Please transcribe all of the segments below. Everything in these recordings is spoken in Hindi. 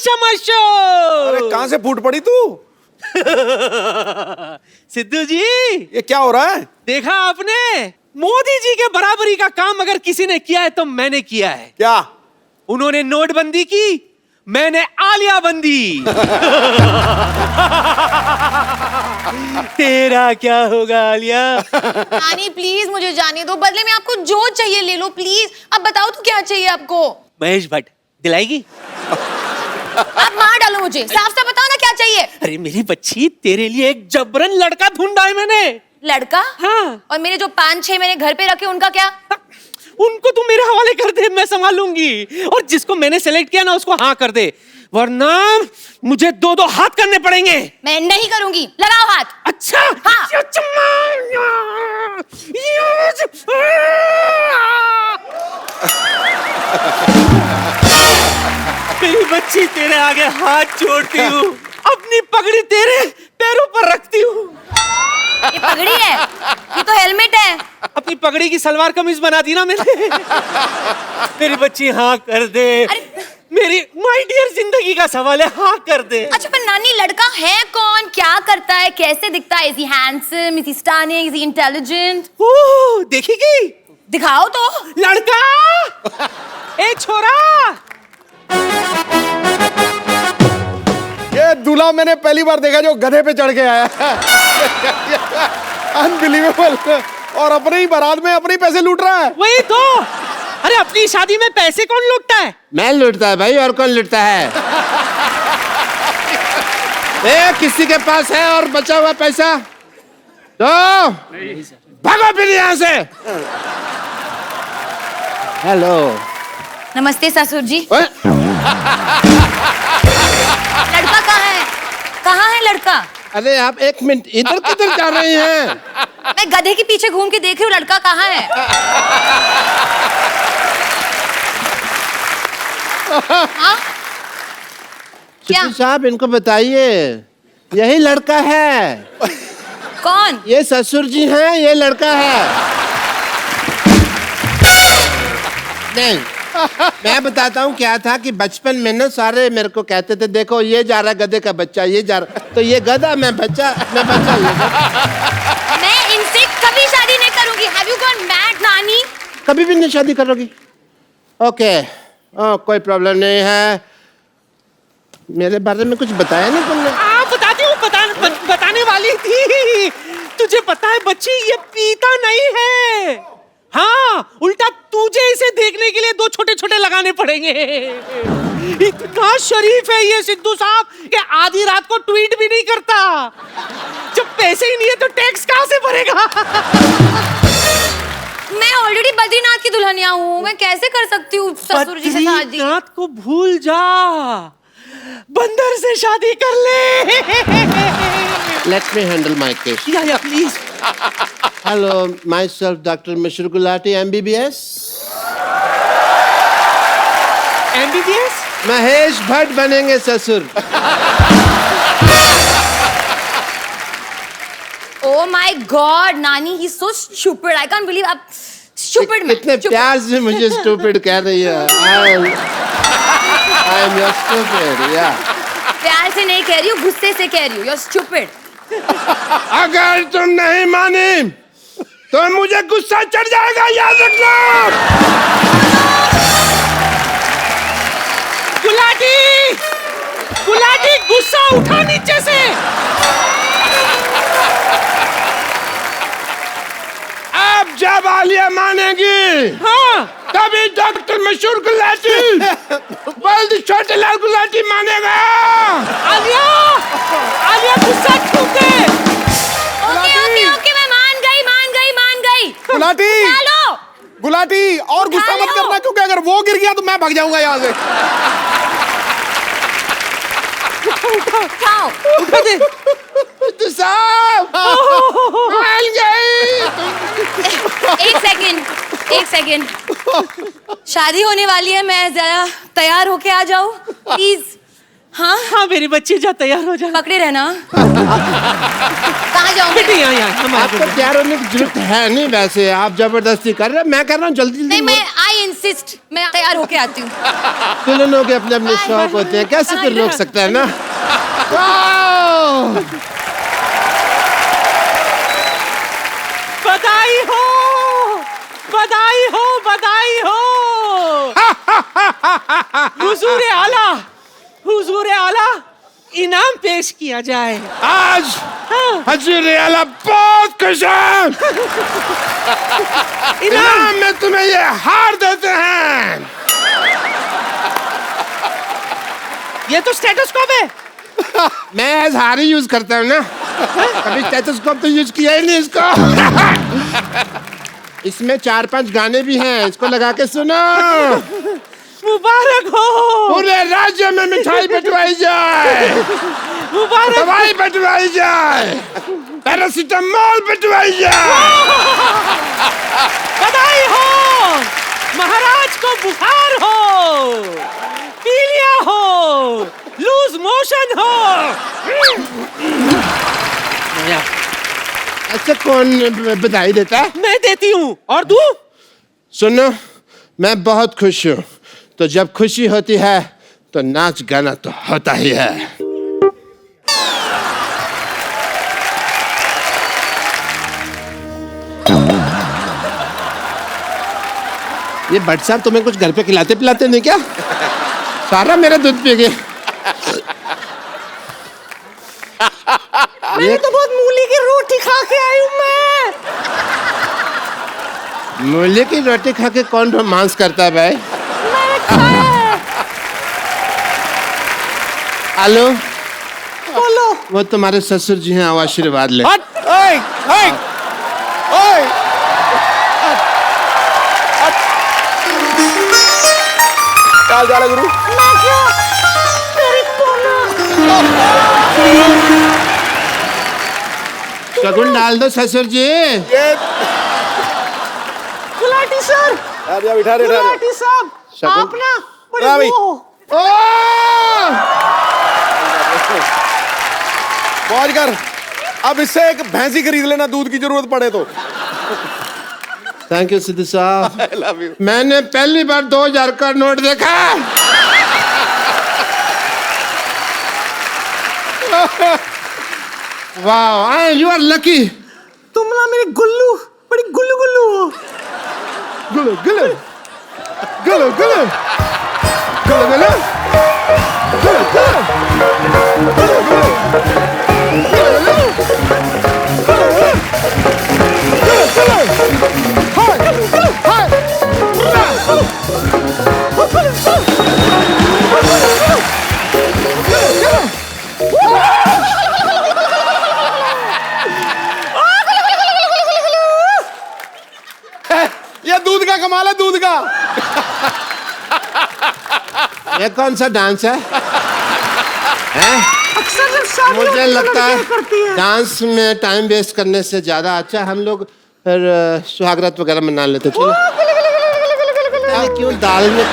शमा शो। अरे कहां से फूट पड़ी तू? सिद्धू जी, ये क्या हो रहा है? देखा आपने, मोदी जी के बराबरी का काम अगर किसी ने किया है तो मैंने किया है। क्या? उन्होंने नोटबंदी की, मैंने आलिया बंदी। तेरा क्या होगा आलिया? नानी प्लीज मुझे जाने दो, बदले में आपको जो चाहिए ले लो प्लीज। अब बताओ तो क्या चाहिए आपको? महेश भट्ट दिलाएगी? आप मार डालो मुझे, साफ साफ बताओ ना क्या चाहिए। अरे मेरी बच्ची, तेरे लिए एक जबरन लड़का ढूंढा है मैंने। लड़का? हाँ। और मेरे जो 5-6 मैंने घर पे रखे उनका क्या? उनको तू मेरे हवाले कर दे, मैं संभालूंगी। और जिसको मैंने सेलेक्ट किया ना उसको हाँ कर दे, वरना मुझे 2-2 हाथ करने पड़ेंगे। मैं नहीं करूंगी, लगाओ हाथ। अच्छा हाँ। मेरी बच्ची, तेरे आगे हाथ जोड़ती हूँ, अपनी पगड़ी तेरे पैरों पर रखती हूँ। ये पगड़ी है, ये तो हेलमेट है। अपनी पगड़ी की सलवार कमीज बना दी ना मैंने। मेरी बच्ची हाँ कर दे। मेरी माय डियर जिंदगी का सवाल है, हाँ कर दे। अच्छा पर नानी, लड़का है कौन, क्या करता है, कैसे दिखता है? Is he handsome, is he stunning, is he intelligent? Oh, देखेगी? दिखाओ तो। लड़का, ए छोरा। ये दूल्हा मैंने पहली बार देखा जो गधे पे चढ़ के आया है। अनबिलीवेबल। और अपने ही बारात में अपने ही पैसे लूट रहा है। वही तो। अरे अपनी शादी में पैसे कौन लूटता है? मैं लूटता है भाई, और कौन लूटता है? ए, किसी के पास है और बचा हुआ पैसा तो भागो फिर यहाँ से। हेलो, नमस्ते ससुर जी। ओए, लड़का कहाँ है? कहाँ है लड़का? अरे आप एक मिनट, इधर किधर जा रही हैं? मैं गधे के पीछे घूम के देख रही हूँ, लड़का कहाँ है? हाँ? क्या? चिट्ठी साहब, इनको बताइए, यही लड़का है। कौन? ये ससुर जी हैं, ये लड़का है। नहीं, मैं बताता हूँ क्या था कि बचपन में ना सारे मेरे को कहते थे, देखो ये जा रहा गधे का बच्चा, ये जा रहा, तो ये गधा, मैं बच्चा, ये गधा। मैं इनसे कभी शादी नहीं करूंगी। Have you gone mad, नानी? कभी भी नहीं शादी करोगी? ओके, कोई प्रॉब्लम नहीं है। मेरे बारे में कुछ बताया नहीं तुमने? बताती हूँ, बताने वाली थी। तुझे पता है बच्ची, ये पीता नहीं है। हाँ, उल्टा तुझे इसे देखने के लिए 2 छोटे-छोटे लगाने पड़ेंगे। इतना शरीफ है ये सिद्धू साहब कि आधी रात को ट्वीट भी नहीं करता। जब पैसे ही नहीं है तो टैक्स कहाँ से भरेगा? मैं ऑलरेडी बद्रीनाथ की दुल्हनिया हूँ, मैं कैसे कर सकती हूँ ससुर जी से शादी? बद्रीनाथ को भूल जा, बंदर से शादी कर ले। Let me handle my case. या please. Hello, myself, Dr. Mishra Gulati, MBBS. MBBS? Mahesh Bhatt बनेंगे ससुर। Oh my God, नानी, he's so stupid. I can't believe आप stupid man. कितने प्यार से मुझे stupid कह रही है। I am your stupid, yeah. प्यार से नहीं कह रही हूँ, गुस्से से कह रही हूँ। You're stupid. अगर तुम नहीं मानी तो मुझे गुस्सा चढ़ जाएगा, याद रखना। गुलाटी, गुलाटी, गुस्सा उठा नीचे से। अब जब आलिया मानेगी, हाँ, तभी डॉक्टर मशहूर गुलाटी, बल्द छोटे लाल गुलाटी मानेगा। आलिया, आलिया गुस्सा छू दे। ओके, मैं मान गई। गुलाटी, चलो। गुलाटी, और गुस्सा मत करना, क्योंकि अगर वो गिर गया तो मैं भाग जाऊंगा यहाँ से। उठाओ। उठा दे। तो साहब, मान गई। एक सेकंड। शादी होने वाली है, मैं जरा तैयार होके आ जाऊं प्लीज। हाँ हाँ मेरी बच्ची जा, तैयार हो जा। पकड़े रहना। कहाँ जाऊँ बेटी यहाँ यहाँ आपको तैयार होने की जरूरत है नहीं, वैसे आप जबरदस्ती कर रहे हैं। मैं कर रहा हूँ जल्दी नहीं, जल्दी। मैं आई इंसिस्ट, मैं तैयार होके आती हूँ। दुल्हनों के अपने अपने शौक होते हैं, कैसे कोई रोक सकता है ना। वाह! बधाई हो, बधाई हो, बधाई हो। हुजूर आला, हुजूर आला, इनाम पेश किया जाए। आज हजूर आला बहुत खुश है। इनाम में तुम्हें ये हार देते हैं। ये तो स्टेथोस्कोप है। मैं आज हार ही यूज करता हूँ ना, कभी स्टेथोस्कोप तो यूज किया ही नहीं इसको। इसमें 4-5 गाने भी हैं, इसको लगा के सुनो। मुबारक हो, पूरे राज्य में मिठाई बंटवाई जाए, मुबारक। दवाई बंटवाई जाए, पैरासीटामोल बंटवाई जाए। बधाई हो, महाराज को बुखार हो, पीलिया हो, लूज मोशन हो। अच्छा कौन बधाई देता है? मैं देती हूँ। और तू? सुनो, मैं बहुत खुश हूँ, तो जब खुशी होती है तो नाच गाना तो होता ही है। ये भट्ट साहब तुम्हें कुछ घर पे खिलाते पिलाते नहीं क्या? सारा मेरा दूध पी गए। मैंने तो बहुत मूली की रोटी खा के आई हूँ मैं। मूली की रोटी खा के कौन रोमांस करता है भाई? मैंने खाया है। हेलो, बोलो। वो तुम्हारे ससुर जी हैं, आओ आशीर्वाद ले। हट, ओए, ओए, ओए। क्या हाल है गुरु? मैं क्या? तेरी पोला। शगुन डाल दो ससुर जी। ये गुलाटी सर, यार या बिठा रहे गुलाटी साहब, शगुन- आप ना बड़े हाँ भाई। वो हो। मौज कर। अब इससे एक भैंसी खरीद लेना, दूध की जरूरत पड़े तो। थैंक यू सिद्धू साहब। I love you. मैंने पहली बार 2000 का नोट देखा। वाह, यू आर लकी। तुम ना मेरी गुल्लू, बड़ी गुल्लू गुल्लू हो। गुलू गुलू गुलू गुलू गुलू गुलू गुलू ये दूध का कमाल है, दूध का। ये कौन सा डांस है? हैं? अक्सर जब शादी मुझे होती है, लगता लड़कियां करती है हैं। डांस में टाइम वेस्ट करने से ज्यादा अच्छा हम लोग फिर सुहागरात वगैरह मना लेते। चलो। अरे क्यों दाल में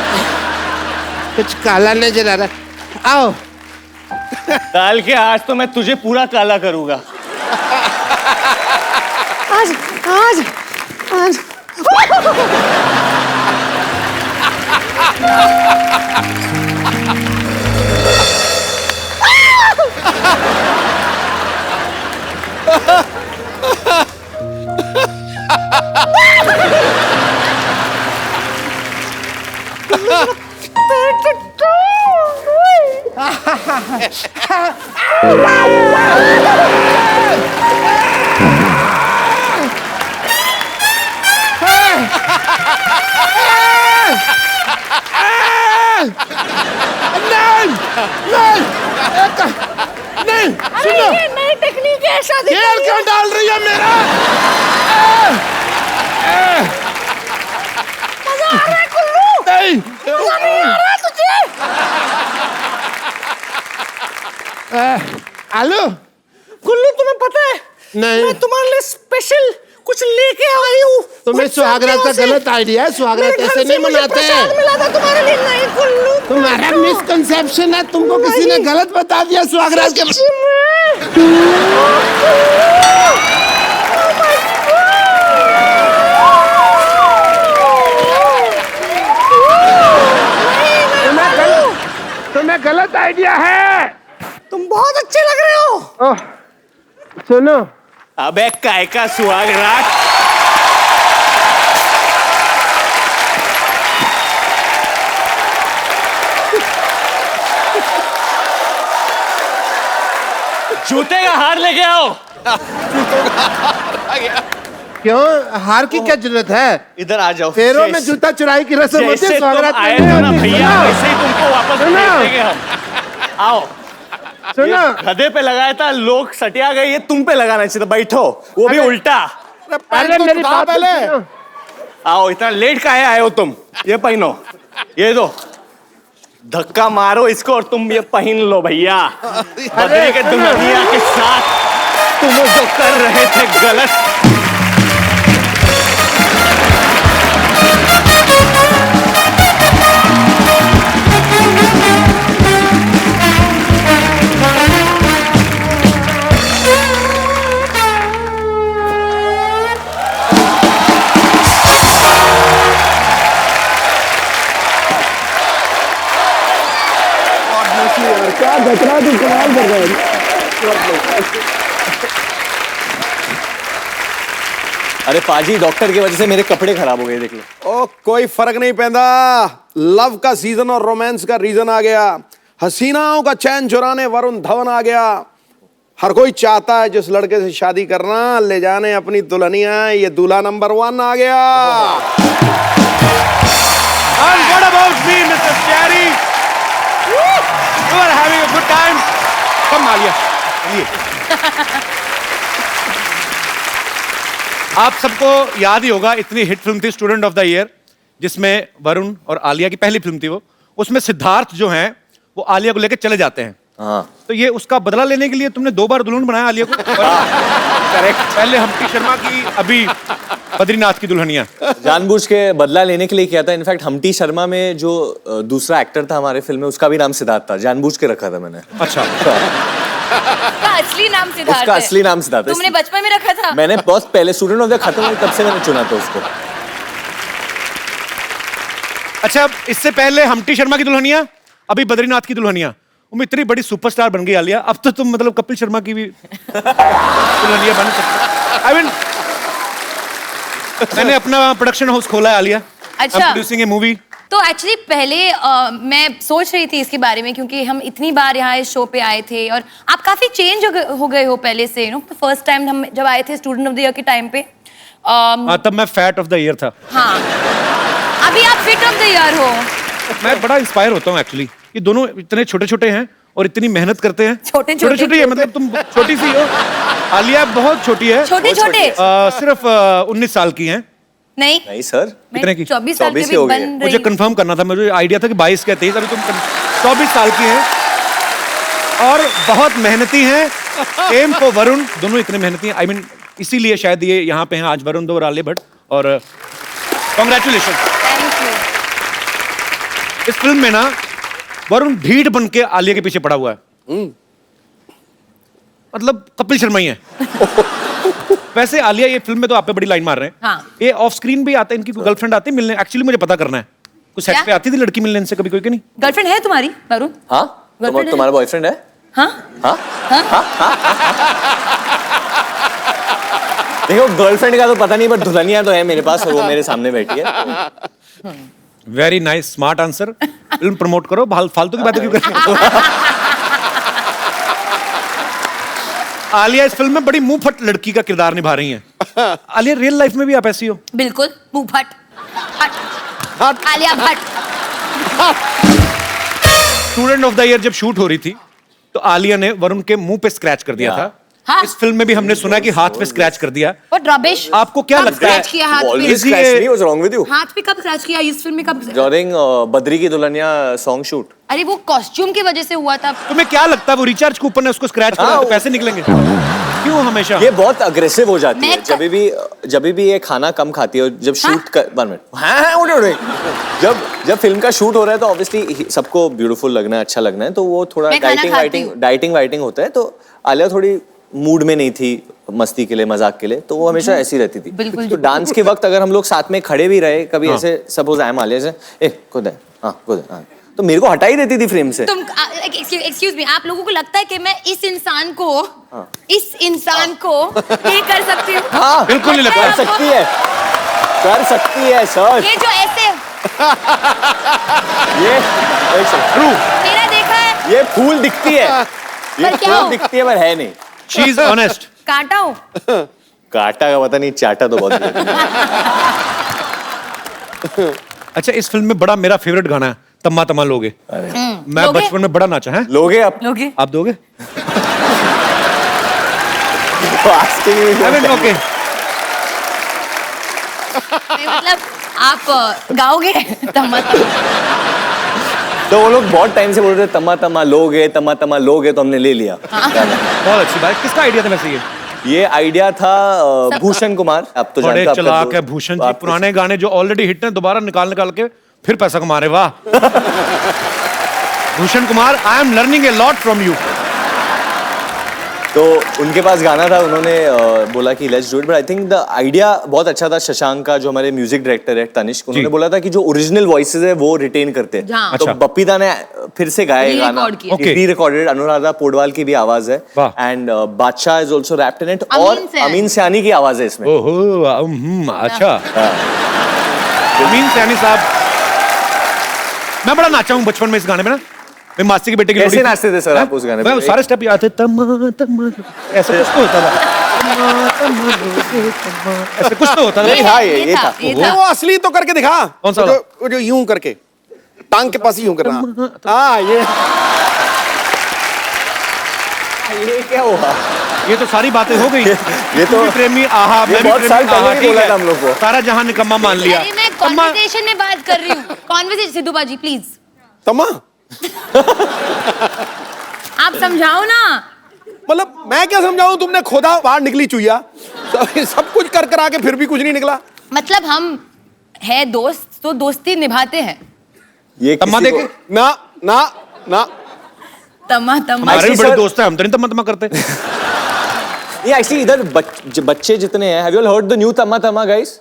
कुछ काला नजर आ रहा है? आओ। दाल के आज तो मैं तुझे पूरा काला करूंगा। आज आज आज नहीं, सुनो। ये नई टेक्निक है शादी तेल क्यों डाल रही है मेरा? मजा आ रहा है कुल्लू। नहीं। मजा नहीं आ रहा है तुझे? हेलो। कुल्लू तुम्हें पता है नहीं। मैं तुम्हारे लिए स्पेशल कुछ लेके आई हूँ। तुम्हें कुछ सुहागरात का गलत आइडिया है, सुहागरात ऐसे नहीं मनाते हैं। मिला था तुम्हारे लिए, नहीं कुल्लू। तुम्हारा मिसकंसेप्शन है, तुमको किसी ने गलत बता दिया सुहागरात के। तुम्हें गलत आइडिया है। तुम बहुत अच्छे लग रहे हो। ओह, सुनो, अबे काय का सुहाग रात। जूते का हार लेके आओ। क्यों हार की क्या जरूरत है? इधर आ जाओ। पैरों में जूता चुराई की रस्म होती है, जैसे तुम सुहागरात आए में थे नहीं ना होती। भैया, सुनो, वैसे ही तुमको वापस सुनो। भेज देंगे हम। आओ। सुनो, ये गधे पे लगाया था, लोग सटिया गए, ये तुम पे लगाना चाहिए था। बैठो, वो भी उल्टा। अरे मेरी बात तो पहले सुनो। आओ, इतना लेट काहे आए हो तुम? ये पहनो, ये दो, धक्का मारो इसको और तुम ये पहन लो भैया। बकरी के दुल्हनिया के साथ तुम जो कर रहे थे गलत। अरे पाजी, डॉक्टर की वजह से मेरे कपड़े खराब हो गए, देख लो। ओ कोई फर्क नहीं पैदा, लव का सीजन और रोमांस का रीजन आ गया। हसीनाओं का चैन चुराने वरुण धवन आ गया। हर कोई चाहता है जिस लड़के से शादी करना, ले जाने अपनी दुल्हनिया। ये दूल्हा नंबर 1 आ गया। And what about me, Mr. Cherry? You are having a good time? कम आलिया। आप सबको याद ही होगा, इतनी हिट फिल्म थी स्टूडेंट ऑफ द ईयर, जिसमें वरुण और आलिया की पहली फिल्म थी वो। उसमें सिद्धार्थ जो हैं वो आलिया को लेकर चले जाते हैं। हाँ। तो ये उसका बदला लेने के लिए तुमने 2 बार दुल्हन बनाया आलिया को। करेक्ट। पहले हम्प्टी शर्मा की, अभी बद्रीनाथ की दुल्हनिया। जानबूझ के बदला लेने के लिए किया था। इनफैक्ट हम्प्टी शर्मा में जो दूसरा एक्टर था हमारे फिल्म में, उसका भी नाम सिद्धार्थ था। जानबूझ के रखा था मैंने। अच्छा। उसका असली नाम सिद्धार्थ उसका है। असली नाम सिद्धार्थ है। तुमने बचपन में रखा था? मैंने बहुत पहले स्टूडेंट ऑफ द खत्म हुई तब से मैंने चुना था उसको। अच्छा, इससे पहले हम्प्टी शर्मा की दुल्हनिया, अभी बद्रीनाथ की दुल्हनिया। वो इतनी बड़ी सुपरस्टार बन गई आलिया, अब तो तुम मतलब कपिल शर्मा की भी दुल्हनिया बन सकते। आई मीन, मैंने अपना प्रोडक्शन हाउस खोला है आलिया। अच्छा। प्रोड्यूसिंग ए मूवी। तो एक्चुअली पहले मैं सोच रही थी इसके बारे में, क्योंकि हम इतनी बार यहाँ इस शो पे आए थे और आप काफी चेंज हो गए हो पहले से। यू नो, फर्स्ट टाइम हम जब आए थे स्टूडेंट ऑफ द ईयर के टाइम पे। हाँ, तब मैं फैट ऑफ द ईयर था। हाँ, अभी आप फिट ऑफ द ईयर हो। मैं बड़ा इंस्पायर होता हूँ एक्चुअली। ये दोनों इतने छोटे छोटे हैं और इतनी मेहनत करते हैं। छोटे छोटे है, मतलब तुम छोटी सी हो, आलिया बहुत छोटी है। छोटे सिर्फ 19 साल की हैं। नहीं सर, कितने की? 24 साल 24 की की हो गई बन है। रही। मुझे कंफर्म करना था, मुझे आइडिया था कि 22 के 23, अभी तुम 24 साल की हैं और बहुत मेहनती हैं। एम फॉर वरुण, दोनों इतने मेहनती हैं। आई मीन, इसीलिए शायद ये यहाँ पे हैं आज, वरुण दो और आलिया भट्ट। और कॉन्ग्रेचुलेशन। Thank you. इस फिल्म में ना वरुण ढीठ बन के आलिया के पीछे पड़ा हुआ है। मतलब कपिल शर्मा ही है। वैसे आलिया ये फिल्म में तो आप पे बड़ी लाइन मार रहे हैं। हाँ। ये ऑफ स्क्रीन भी आते हैं, इनकी गर्लफ्रेंड आती है मिलने। एक्चुअली मुझे पता करना है, कुछ सेट क्या? पे आती थी लड़की मिलने इनसे कभी कोई कि नहीं? गर्लफ्रेंड है तुम्हारी वरुण? हाँ, Girlfriend है? तुम्हारा बॉयफ्रेंड है? हाँ हाँ? देखो, गर्लफ्रेंड का तो पता नहीं, बट दुल्हनिया तो है मेरे पास और वो मेरे सामने बैठी है। Very nice, smart answer. Film promote करो, फालतू की बातें क्यों कर रहे हो? आलिया इस फिल्म में बड़ी मुंह फट लड़की का किरदार निभा रही हैं। आलिया, रियल लाइफ में भी आप ऐसी हो? बिल्कुल, मुंह फट। Alia Bhatt. Student of the year जब शूट हो रही थी तो आलिया ने वरुण के मुंह पे स्क्रैच कर दिया था। हाँ। इस फिल्म में भी हमने सुना कि हाथ पे स्क्रैच कर दिया। What rubbish? आपको क्या कब लगता है? scratch किया हाथ पे? Always Is he scratch a- me, what's wrong with you? हाथ पे कब स्क्रैच किया इस फिल्म में कब? During बद्री की दुल्हनिया सॉन्ग शूट। अरे वो कॉस्ट्यूम की वजह से हुआ था। तुम्हें क्या लगता है वो रिचार्ज कूपन है उसको स्क्रैच करा हाँ, तो पैसे निकलेंगे? क्यों हमेशा? ये बहुत अग्रेसिव हो जाती है मैं जब भी ये खाना कम खाती है जब शूट कर 1 मिनट हाँ उड़े उड़े जब फिल्म का शूट हो रहा है तो ऑब्वियसली सबको ब्यूटीफुल लगना है, अच्छा लगना है, तो वो थोड़ा मैं खाना खाती हूँ। डाइटिंग वाइटिंग होता है, तो आलिया थोड़ी मूड में नहीं थी मस्ती के लिए, मजाक के लिए, तो वो हमेशा ऐसी रहती थी। बिल्कुल। तो डांस के वक्त अगर हम लोग साथ में खड़े भी रहे कभी ऐसे, सपोज आई एम आलिया से, ए खुद है, हाँ खुद है, हाँ, तो मेरे को हटा ही देती थी फ्रेम से। तुम एक्सक्यूज मी, आप लोगों को लगता है कि मैं इस इंसान को ये कर सकती हूँ? हाँ बिल्कुल नहीं लगता। कर सकती है सर। ये जो ऐसे ये एक सेकंड, ट्रू। मेरा देखा है, ये फूल दिखती है, ये पर क्या फूल हो? दिखती है पर है नहीं। She is honest. काटा हूँ। काटा का पता नहीं, चाटा तो बहुत है। अच्छा, इस फिल्म में बड़ा मेरा फेवरेट गाना है तम्मा तम्मा लोगे। मैं लोगे? बचपन में बड़ा नाचा है। लोगे आप लोगे? आप दोगे? asking me I mean, okay. मतलब आप गाओगे तम्मा तो वो लोग बहुत टाइम से बोल रहे थे तम्मा तम्मा लोगे, तो हमने ले लिया। बहुत अच्छी बात। किसका आइडिया था वैसे ये? ये आइडिया था भूषण कुमार, आप तो बड़े जानते हो, चलाक है भूषण जी। पुराने गाने जो ऑलरेडी हिट हैं दोबारा निकाल के फिर पैसा कमा रहे। वाह Bhushan Kumar, I am learning a lot from you. तो उनके पास गाना था, उन्होंने बोला कि let's do it, but I think the idea बहुत अच्छा था। शशांक का जो हमारे म्यूजिक डायरेक्टर है तनिष्क, उन्होंने बोला था कि जो ओरिजिनल वॉइसेस है वो रिटेन करते हैं। हाँ। तो अच्छा। बप्पीदा ने फिर से गाया ये गाना, Re-record किया। Okay. री रिकॉर्डेड, अनुराधा पोडवाल की भी आवाज है, वाह। And Badshah is also wrapped in it, Amin और सैनी। अमीन सयानी की आवाज है इसमें। ओहो, अच्छा। अमीन सैनी साहब, मैं बड़ा नाचा हूँ बचपन में इस गाने में ना। मैं मासी के बेटे की कैसे लोड़ी- नाचते थे सर आप उस गाने पे? मैं सारे स्टेप याद थे। तम्मा तम्मा ऐसे कुछ तो होता था। तम्मा तम्मा लोगे तम्मा, ऐसे कुछ तो होता था। ये था, ये था। वो असली तो करके दिखा। कौन सा वो जो यूं करके टांग के पास यूं करना। हाँ ये क्या हुआ? ये तो सारी बातें हो गई। ये तो- तू भी प्रेमी आहा, ये मैं भी बहुत साल प्रेमी आहा, पहले ही ठीक बोला है। था हम लोग को। सारा जहां निकम्मा मान लिया। अरे मैं तम्मा- कॉन्वर्सेशन में बात कर रही हूँ। कॉन्वर्सेशन, सिद्धू बाजी प्लीज तमा आप समझाओ ना। मतलब मैं क्या समझाऊं, तुमने खोदा बाहर निकली चुईया, सब कुछ कर आके फिर भी कुछ नहीं निकला। मतलब हम है दोस्त तो दोस्ती निभाते हैं। ये तम्मा किसी देखे? को- ना ना ना तम्मा तम्मा हमारे भी Actually, बड़े sir- दोस्त हैं, हम तो नहीं तम्मा तम्मा करते। ये एक्चुअली इधर बच्चे जितने हैं, have you all heard the new Tamma Tamma guys?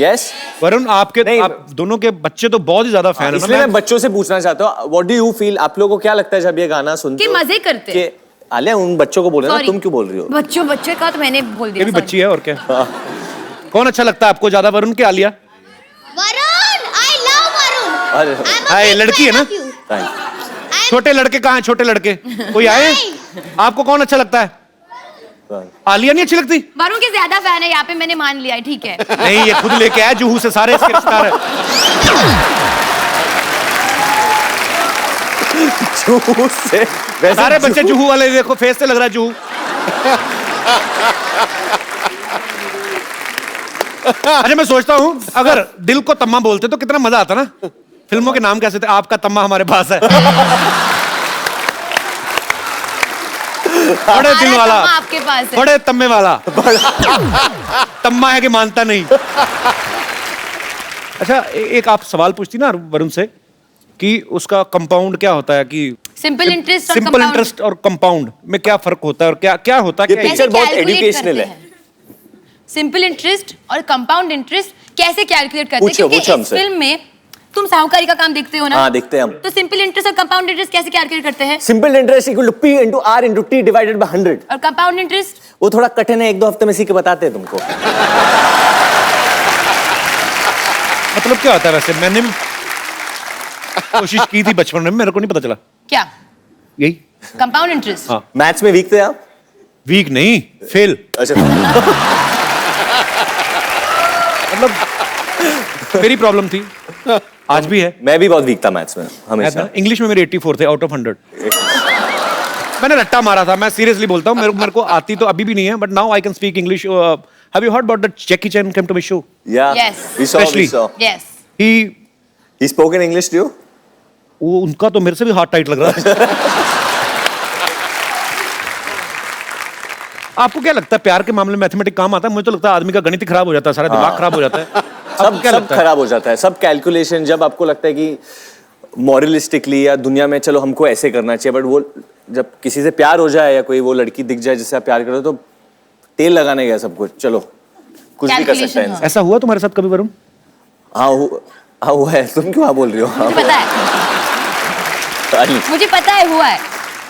Yes. Varun, आपके नहीं, आप दोनों के बच्चे तो बहुत ही ज्यादा फैन है इसलिए ना। मैं बच्चों से पूछना चाहता हूँ, व्हाट डू यू फील, आप लोगों को क्या लगता है जब ये गाना सुनते कि हो? मजे करते हैं। कि आलिया उन बच्चों को बोल रहे हो ना, Sorry. तुम क्यों बोल रही हो? बच्चे का तो मैंने बोल ये दिया। भी sorry. बच्ची है और क्या। कौन अच्छा लगता है आपको ज्यादा, वरुण के आलिया? Varun, I love Varun. अरे I'm a हाँ, ये big लड़की है fan ना? of you. thank छोटे लड़के कहाँ हैं? छोटे लड़के कोई आए? आपको कौन अच्छा लगता है? you. आलिया नहीं अच्छी लगती? वरुण के ज्यादा फैन है यहाँ पे, मैंने मान लिया है, ठीक है। नहीं, ये खुद लेके आया जुहू से, सारे इसके रिश्तेदार हैं। जुहू से वैसे सारे बच्चे जुहू वाले, देखो फेस से लग रहा है जुहू। अच्छा, मैं सोचता हूँ अगर दिल को तम्मा बोलते तो कितना मजा आता ना। फिल्मों के नाम कैसे थे? आपका तम्मा हमारे पास है। बड़े दिल हमारा वाला, तम्मा आपके पास है। बड़े तम्मे वाला। तम्मा है कि मानता नहीं। अच्छा, एक आप सवाल पूछती ना वरुण से कि उसका कंपाउंड क्या होता है, कि सिंपल इंटरेस्ट और सिंपल compound। इंटरेस्ट और कंपाउंड में क्या फर्क होता है और क्या क्या होता है? ये क्या पिक्चर कैसे बहुत calculate educational करते है। हैं? सिंपल इंटरेस्ट और कंपाउंड इंटरेस्ट कैसे कैलकुलेट करते हैं? पूछो, क्योंकि पूछो इस हमसे। फिल्म में तुम साहूकारी का काम देखते हो ना? हाँ, देखते हैं हम। तो सिंपल इंटरेस्ट और कंपाउंड इंटरेस्ट कैसे कैलकुलेट करते हैं? Simple interest equal to P into R into T divided by 100। और कंपाउंड इंटरेस्ट? वो थोड़ा कठिन है, 1-2 हफ्ते में सीख के बताते हैं तुमको। मतलब क्या होता है वैसे? मैंने भी कोशिश की थी बचपन में, मेरे को नहीं पता चला। क्या? यही कंपाउंड इंटरेस्ट। हाँ। मैथ्स में वीक थे आप? वीक नहीं, फेल। अच्छा। मतलब मेरी प्रॉब्लम थी, आज भी है। मैं भी बहुत वीक था मैथ्स में हमेशा। इंग्लिश में मेरे 84 थे आउट ऑफ 100। मैंने रट्टा मारा था, मैं सीरियसली बोलता हूँ, मेरे को आती तो अभी भी नहीं है, but now I can speak English. Have you heard about the Jackie Chan came to my show? Yeah. Yes. We saw. Especially- We saw. Yes. He He spoke in English to you? वो उनका तो मेरे से भी हाथ टाइट लग रहा है. आपको क्या लगता है प्यार के मामले में मैथमेटिक्स काम आता है? मुझे तो लगता है आदमी का गणित ही खराब हो जाता है, सारा दिमाग खराब हो जाता है. आपको सब क्या सब लगता है? खराब हो जाता है, सब कैलकुलेशन. जब आपको लगता है कि मॉरलिस्टिकली या दुनिया में चलो हमको ऐसे करना चाहिए, बट वो जब किसी से प्यार हो जाए या कोई वो लड़की दिख जाए जिससे आप प्यार करो तो तेल लगाने गया सब कुछ. चलो कुछ भी कर सकते Calculation, हैं. हाँ. ऐसा हुआ तुम्हारे साथ कभी वरुण? हाँ हुआ है. तुम क्यों हाँ बोल रही हो? हाँ, मुझे पता है, मुझे पता है, हुआ है,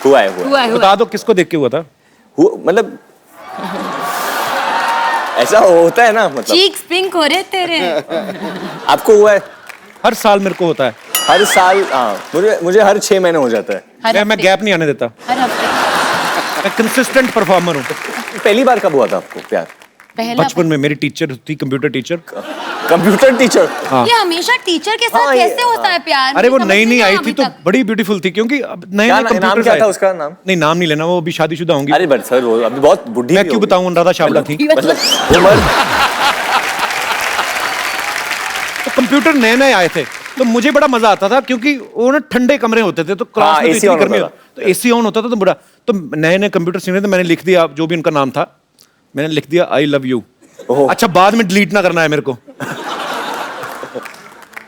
हुआ है. हुआ है, हुआ बता दो किसको देख के हुआ था? मतलब ऐसा होता है ना, मतलब चीक्स पिंक हो रहे तेरे. आपको हुआ है? हर साल मेरे को होता है. हर साल? हाँ, मुझे हर 6 महीने हो जाता है. मैं गैप नहीं आने देता. हर हफ्ते. मैं कंसिस्टेंट परफॉर्मर हूँ. पहली बार कब हुआ था आपको प्यार? पहला बचपन में मेरी टीचर थी, कंप्यूटर टीचर. Computer teacher? ये हमेशा टीचर के साथ हाँ, ये- कैसे होता है प्यार? अरे वो मुझे समझ नई नई नहीं आई आया थी अभी तो तक. बड़ी ब्यूटीफुल थी, क्योंकि अब नए क्या नए नाम कंप्यूटर क्या था उसका नाम? नहीं, नाम नहीं लेना, वो अभी शादीशुदा होंगी. अरे बट सर वो अभी बहुत बुढ़ी मैं भी क्यों होगी. बताऊं, अनुराधा छाबड़ा थी. मतलब उम्र. तो कंप्यूटर नए नए आए थे तो मुझे बड़ा मजा आता था, क्योंकि वो ना ठंडे कमरे होते थे, तो क्लास हाँ, में तो AC इतनी on गर्मी होता तो एसी ऑन होता था, तो बड़ा तो नए नए कंप्यूटर सीखे थे. मैंने लिख दिया जो भी उनका नाम था, मैंने लिख दिया आई लव यू. ओह. अच्छा, बाद में डिलीट ना करना है मेरे को.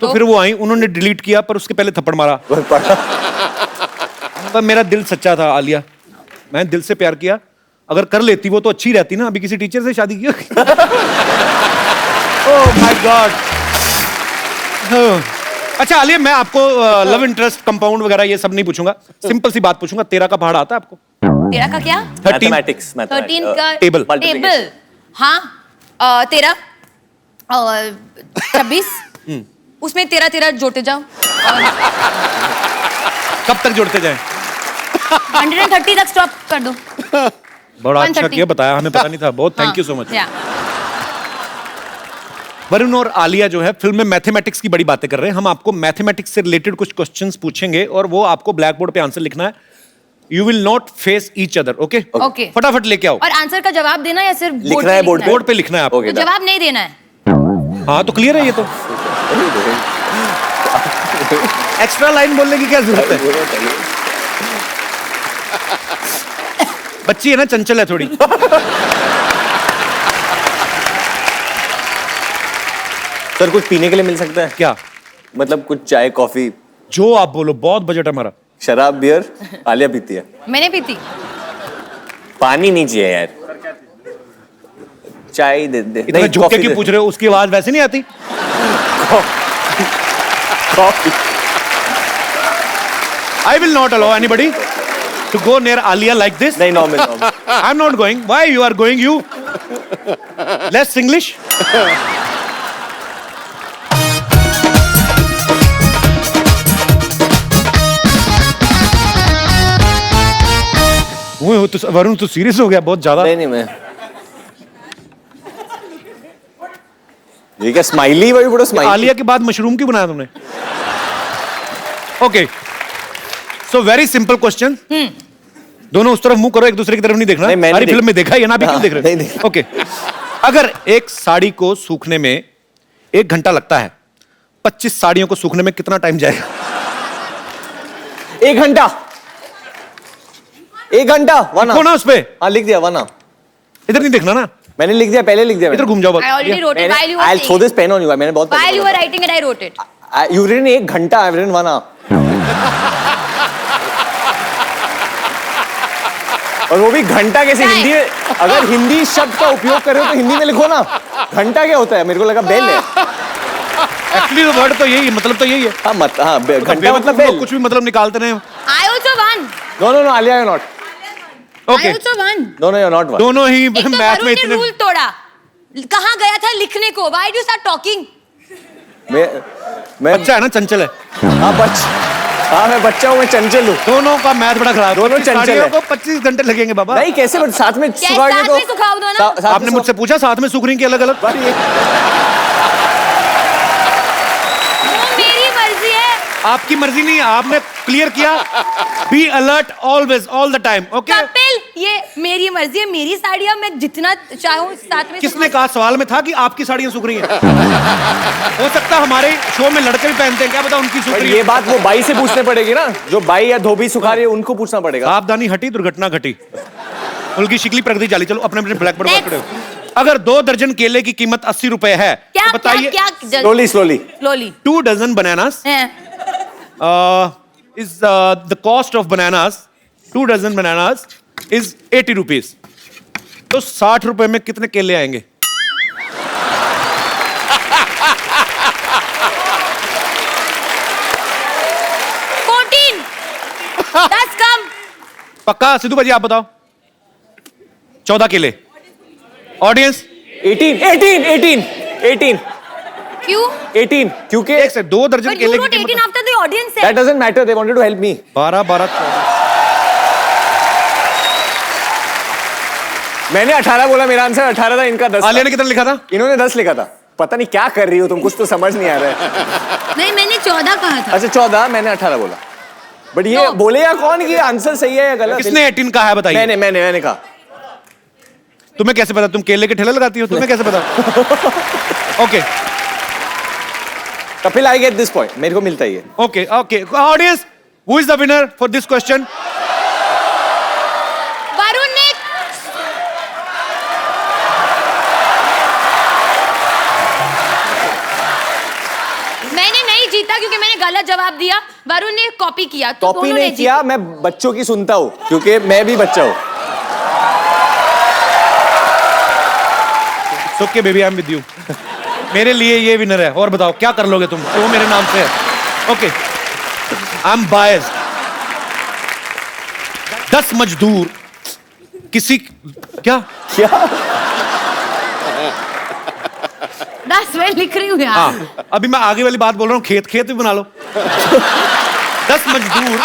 तो फिर वो आई, उन्होंने डिलीट किया, पर उसके पहले थप्पड़ मारा. पर मेरा दिल सच्चा था आलिया, मैंने दिल से प्यार किया. अगर कर लेती वो तो अच्छी रहती ना, अभी किसी टीचर से शादी की. ओह माय गॉड. अच्छा आलिया, मैं आपको लव इंटरेस्ट, कंपाउंड वगैरह ये सब नहीं पूछूंगा. सिंपल सी बात पूछूंगा, तेरा का पहाड़ आता है आपको? तेरा का क्या? मैथमेटिक्स 13 का टेबल. टेबल. हाँ, 13 और 26. उसमें 13 जोड़ते जाओ. कब तक जोड़ते जाएं? 130 तक स्टॉप कर दो. बड़ा अच्छा 130. किया, बताया, हमें पता नहीं था. बहुत थैंक यू सो मच. या. वरुण और आलिया जो है फिल्म में मैथमेटिक्स की बड़ी बातें कर रहे हैं. हम आपको मैथमेटिक्स से रिलेटेड कुछ क्वेश्चंस पूछेंगे और वो आपको ब्लैक बोर्ड पे आंसर लिखना है. You will not face each other. Okay? Okay. फटाफट लेके आओ. और आंसर का जवाब देना या सिर्फ लिखना है बोर्ड बोर्ड पे लिखना है आपको. ओके. तो जवाब नहीं देना है. हाँ तो क्लियर है ये तो. एक्स्ट्रा लाइन बोलने की क्या जरूरत है? बच्ची है ना, चंचल है थोड़ी. सर कुछ पीने के लिए मिल सकता है? क्या? मतलब कुछ चाय कॉफी? जो आप बोलो, बहुत बजट है हमारा. शराब बियर आलिया पीती है. मैंने पीती. पानी नहीं चाहिए यार. चाय दे दे. इतना झुक के कॉफी क्यों दे. पूछ रहे हो? उसकी आवाज वैसे नहीं आती. Coffee. I will not allow anybody to go near Alia like this. नहीं normal. I'm not going. Why you are going? You less English. वो तो वरुण तो सीरियस हो गया बहुत ज्यादा. नहीं मैं ये क्या स्माइली भाई, बड़ा स्माइली. आलिया के बाद मशरूम क्यों बनाया तुमने? Okay, so very simple question. दोनों उस तरफ मुंह करो, एक दूसरे की तरफ नहीं देखना. नहीं, मैंने सारी देख- फिल्म में देखा है, ये ना भी क्यों हाँ, देख रहे नहीं देखा. ओके. अगर एक साड़ी को सूखने में 1 घंटा लगता है, 25 साड़ियों को सूखने में कितना टाइम जाएगा? 1 घंटा. 1 घंटा. वना. देखो ना उस पे. हाँ लिख दिया वना. इधर नहीं देखना ना, मैंने लिख दिया, पहले लिख दिया. इधर घूम जाओ बस. I already wrote it while you were I'll throw saying this pen on you. मैंने बहुत it. While you were writing it, I wrote it. You written 1 घंटा, I've written वना. और वो भी घंटा कैसे? Time. हिंदी में अगर हिंदी शब्द का उपयोग कर रहे हो तो हिंदी में लिखो ना. घंटा क्या होता है? मेरे को लगा बेल है. एक्चुअली वर्ड तो यही है, मतलब तो यही है. हाँ घंटा मतलब लोग बेल. कुछ भी मतलब निकालते रहे. I also won. No Alia you're not. Okay, I also won. No you're not one. दोनों ही एक तो मैथ में वरुण ने इतने. रूल तोड़ा. कहाँ गया था लिखने को? Why do you start talking? मैं अच्छा है ना, चंचल है. मैं बच्चा हूँ, मैं चंचल हूँ. दोनों का मैथ बड़ा खराब. दोनों 25 चंचल साड़ियों है. को 25 घंटे लगेंगे बाबा. नहीं कैसे? बट साथ में क्या सुखाओगे साथ तो में सुखाओ दो ना? साथ में आपने मुझसे पूछा साथ में सूख रही की अलग अलग. वो मेरी मर्जी है. आपकी मर्जी नहीं है, आपने क्लियर किया। Be alert always, all the time. Okay, Kapil, ये मेरी मर्जी है, मेरी साड़ियाँ मैं जितना चाहूँ साथ में। किसने कहा? सवाल में था कि आपकी साड़ियां सूख रही हैं। हो सकता है हमारे शो में लड़के भी पहनते हैं, क्या पता उनकी सूख पर रही ये है। बात वो बाई से पूछने पड़ेगी ना, जो बाई या धोबी सुखा रही है उनको पूछना पड़ेगा। सावधानी हटी, दुर्घटना घटी। उनकी शिकली प्रगति चाली। चलो अपने अपने ब्लैक बोर्ड पर Next. खड़े हो। अगर 2 दर्जन केले की कीमत 80 रुपए है, क्या तो बताइए। क्या slowly slowly. Slowly 2 dozen bananas is the cost of bananas, 2 dozen bananas is 80 rupees. तो 60 रुपए में कितने केले आएंगे? 14, 10 कम। पक्का? सिद्धू भाजी आप बताओ। 14 केले। ऑडियंस 18 क्यों? क्योंकि एक से 2 दर्जन But you केले wrote की 18 कीमत after the audience that said. doesn't matter, they wanted to help me. 12 14। मैंने 18 बोला, मेरा आंसर 18 था, इनका 10 आलिया था। ने कितना लिखा था? इन्होंने 10 लिखा था। पता नहीं क्या कर रही हो तुम, कुछ तो समझ नहीं आ रहा है। नहीं, मैंने 14 कहा था। अच्छा 14, मैंने 18 बोला। बट ये No. बोले या कौन कि आंसर सही है या गलत? किसने 18 कहा है बताइए? मैंने कहा। तुम्हें कैसे पता? तुम केले के ठेले लगाती हो, तुम्हें कैसे पता? Okay Kapil, I get this point, मेरे को मिलता ही है। Okay okay. Audience, who is the winner for this question? Varun ने मैंने नहीं जीता क्योंकि मैंने गलत जवाब दिया। वरुण ने कॉपी किया, तो कॉपी दोनों नहीं ने किया, मैं बच्चों की सुनता हूँ क्योंकि मैं भी बच्चा हूँ। Okay baby, I am with you. मेरे लिए ये विनर है। और बताओ क्या कर लोगे तुम? वो मेरे नाम से है। Okay, I am biased. 10 मजदूर किसी क्या क्या? 10 मैं लिख रही हूँ यार। हाँ, अभी मैं आगे वाली बात बोल रहा हूँ। खेत खेत भी बना लो। 10 मजदूर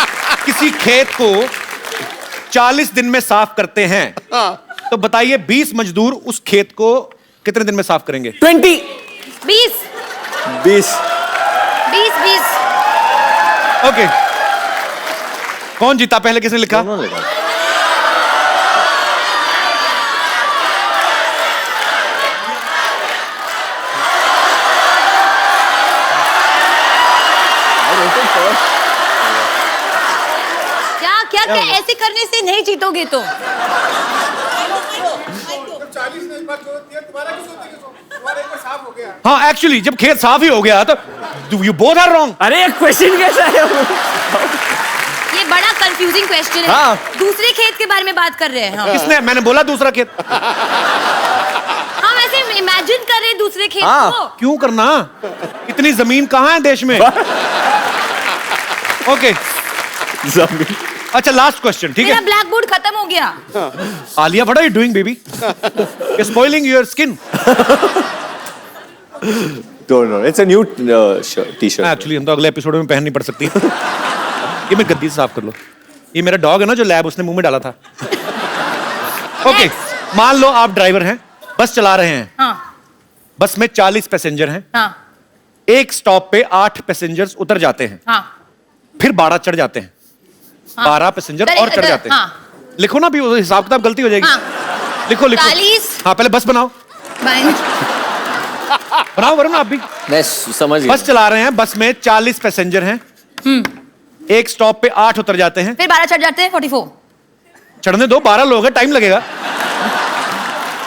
किसी खेत को 40 दिन में साफ करते हैं, तो बताइए 20 मजदूर उस खेत को कितने दिन में साफ करेंगे? 20 20 ओके, कौन जीता? पहले किसने लिखा? क्या क्या ऐसे करने से नहीं जीतोगे तो? हाँ, एक्चुअली जब खेत साफ ही हो गया तो यू बोथ आर रॉन्ग। अरे एक क्वेश्चन कैसा है? ये बड़ा कंफ्यूजिंग क्वेश्चन है। हाँ। दूसरे खेत के बारे में बात कर रहे हैं हम। किसने? मैंने बोला दूसरा खेत। हम ऐसे इमेजिन कर रहे हैं दूसरे खेत हाँ। को। क्यों करना? इतनी जमीन कहाँ है देश में? ओके, अच्छा लास्ट क्वेश्चन, ठीक मेरा है? ब्लैक बोर्ड खत्म हो गया। Alia, what are you doing baby? You spoiling your skin. It's a new T-shirt. Actually हम तो अगले एपिसोड में पहन नहीं पड़ सकती। ये मैं गद्दी से साफ कर लो। ये मेरा डॉग है ना जो लैब उसने मुंह में डाला था। ओके, मान लो आप ड्राइवर हैं, बस चला रहे हैं। हाँ बस में 40 पैसेंजर हैं। हाँ एक स्टॉप पे 8 पैसेंजर्स उतर जाते हैं, हाँ फिर 12 चढ़ जाते हैं। 12 पैसेंजर और चढ़ जाते हैं। हाँ। लिखो ना, भी हिसाब किताब गलती हो जाएगी। हाँ। लिखो लिखो। 40। हाँ, पहले बस बनाओ। बनाओ वरुण, आप भी। मैं समझ गया। बस चला रहे हैं, बस में 40 पैसेंजर हैं। एक स्टॉप पे 8 उतर जाते हैं, फिर 12 चढ़ जाते हैं। 44। चढ़ने दो, 12 लोग हैं, टाइम लगेगा।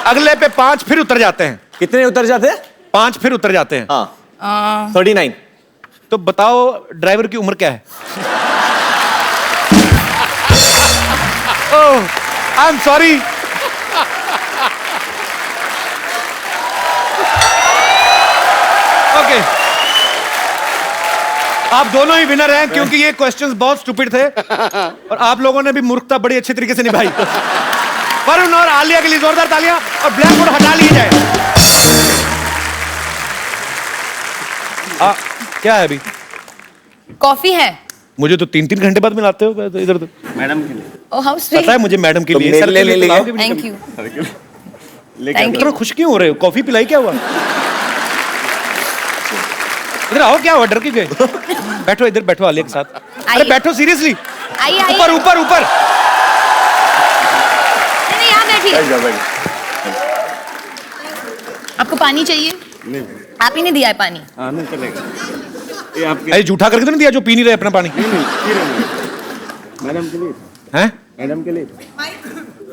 अगले पे 5 फिर उतर जाते हैं। कितने उतर जाते हैं? 5 फिर उतर जाते हैं। हाँ 39। तो बताओ ड्राइवर की उम्र क्या है? ओह, आई एम सॉरी। ओके, आप दोनों ही विनर हैं क्योंकि ये क्वेश्चंस बहुत स्टूपिड थे और आप लोगों ने भी मूर्खता बड़ी अच्छे तरीके से निभाई। वरुण और आलिया के लिए जोरदार तालियां, और ब्लैक बोर्ड हटा लिए जाए। क्या है अभी? कॉफी है। मुझे तो 3-3 घंटे बाद मिलाते हो तो इधर तो। मैडम के लिए। Oh how sweet. पता है मुझे मैडम के तो लिए। मेरे सर लिए के लिए ले लिया। पिलाओगे भी नहीं थैंक कभी? यू। लेकर Thank you. इतना खुश क्यों हो रहे हो? कॉफी पिलाई क्या हुआ? इधर आओ, क्या हुआ, डर के गए? बैठो इधर, बैठो आलिया के साथ। अरे आइए। बैठो सीरियसली, आइए आइए। ऊपर ऊपर ऊपर। नहीं, यहाँ बैठिए। बैठ जाओ, बैठ जाओ। आपको पानी चाहिए? नहीं आप ही ने दिया है पानी। हाँ नहीं चलेगा, ये आपके अरे झूठा करके तो नहीं दिया जो पी नहीं रहे अपना पानी? मैडम के लिए, हैं? मैडम के लिए,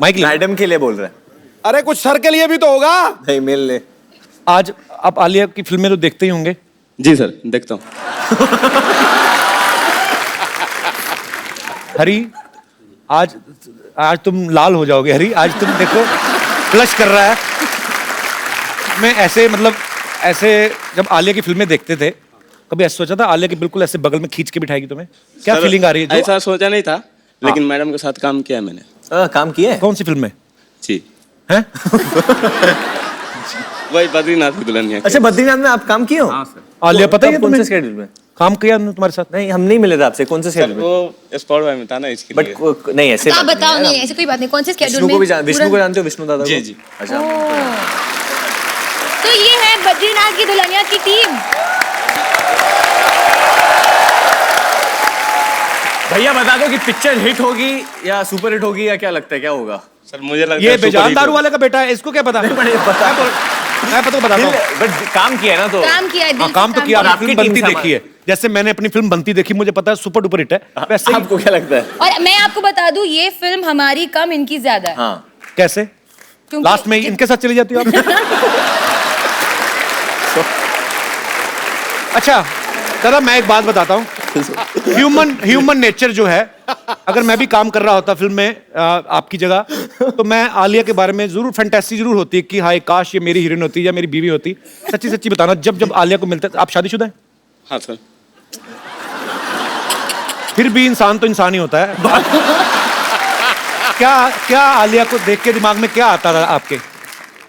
माइक ले। मैडम के लिए बोल रहा है। अरे कुछ सर के लिए भी तो होगा। नहीं मिल ले। आज आप आलिया की फिल्में तो देखते ही होंगे। जी सर, देखता हूँ। हरी, आज आज तुम लाल हो जाओगे हरी, आज तुम देखो फ्लश कर रहा है। मैं ऐसे मतलब ऐसे जब आलिया की फिल्में देखते थे, कभी ऐसा सोचा था आलिया के बिल्कुल ऐसे बगल में खींच के बिठाएगी तुम्हें? क्या सर, फीलिंग आ रही है? जो ऐसा सोचा नहीं था, लेकिन मैडम के साथ काम किया मैंने। काम किया है? कौन सी फिल्म में जी, हैं? वही बद्रीनाथ की दुल्हनिया। अच्छा, बद्रीनाथ में आप काम किए हो? आलिया पता ही है कौन से तुम्हें? स्केड्यूल में? काम किया हमने तुम्हारे साथ? नहीं, हम नहीं मिले थे आपसे। कौन से सर स्केड्यूल में? वो स्पॉट बाय में था ना, इसके लिए। बट नहीं ऐसे आप बात बताओ, है। नहीं ऐसे कोई बात नहीं। कौन से स्केड्यूल विष्णु में? को भी विष्णु को जानते हो? विष्णु दादा को? जी, जी। अच्छा। तो ये है बद्रीनाथ की दुल्हनिया की टीम। भैया बता दो कि पिक्चर हिट होगी या सुपर हिट होगी या क्या लगता है, क्या होगा? सर मुझे लगता ये है बेजान दारू वाले का बेटा है, इसको क्या पता? मैं बताता हूँ। बट काम किया है ना, तो काम किया है, दिल हाँ, से काम तो किया। और आपने आपकी फिल्म टीम बनती सामान- देखी है, जैसे मैंने अपनी फिल्म बनती देखी, मुझे पता है सुपर डुपर हिट है। वैसे ही आपको क्या लगता है? और मैं आपको बता दूं, ये फिल्म हमारी कम, इनकी ज्यादा है। हाँ, कैसे क्योंकि- लास्ट में इनके साथ चली जाती हो आप? अच्छा दादा, मैं एक बात बताता हूँ। ह्यूमन नेचर जो है, अगर मैं भी काम कर रहा होता फिल्म में आपकी जगह, तो मैं आलिया के बारे में जरूर फैंटेसी जरूर होती है कि हाय काश ये मेरी हीरोइन होती या मेरी बीवी होती। सच्ची सच्ची बताना, जब जब आलिया को मिलते, आप शादीशुदा हैं? हाँ सर। फिर भी इंसान तो इंसान ही होता है। क्या क्या आलिया को देख के दिमाग में क्या आता था आपके?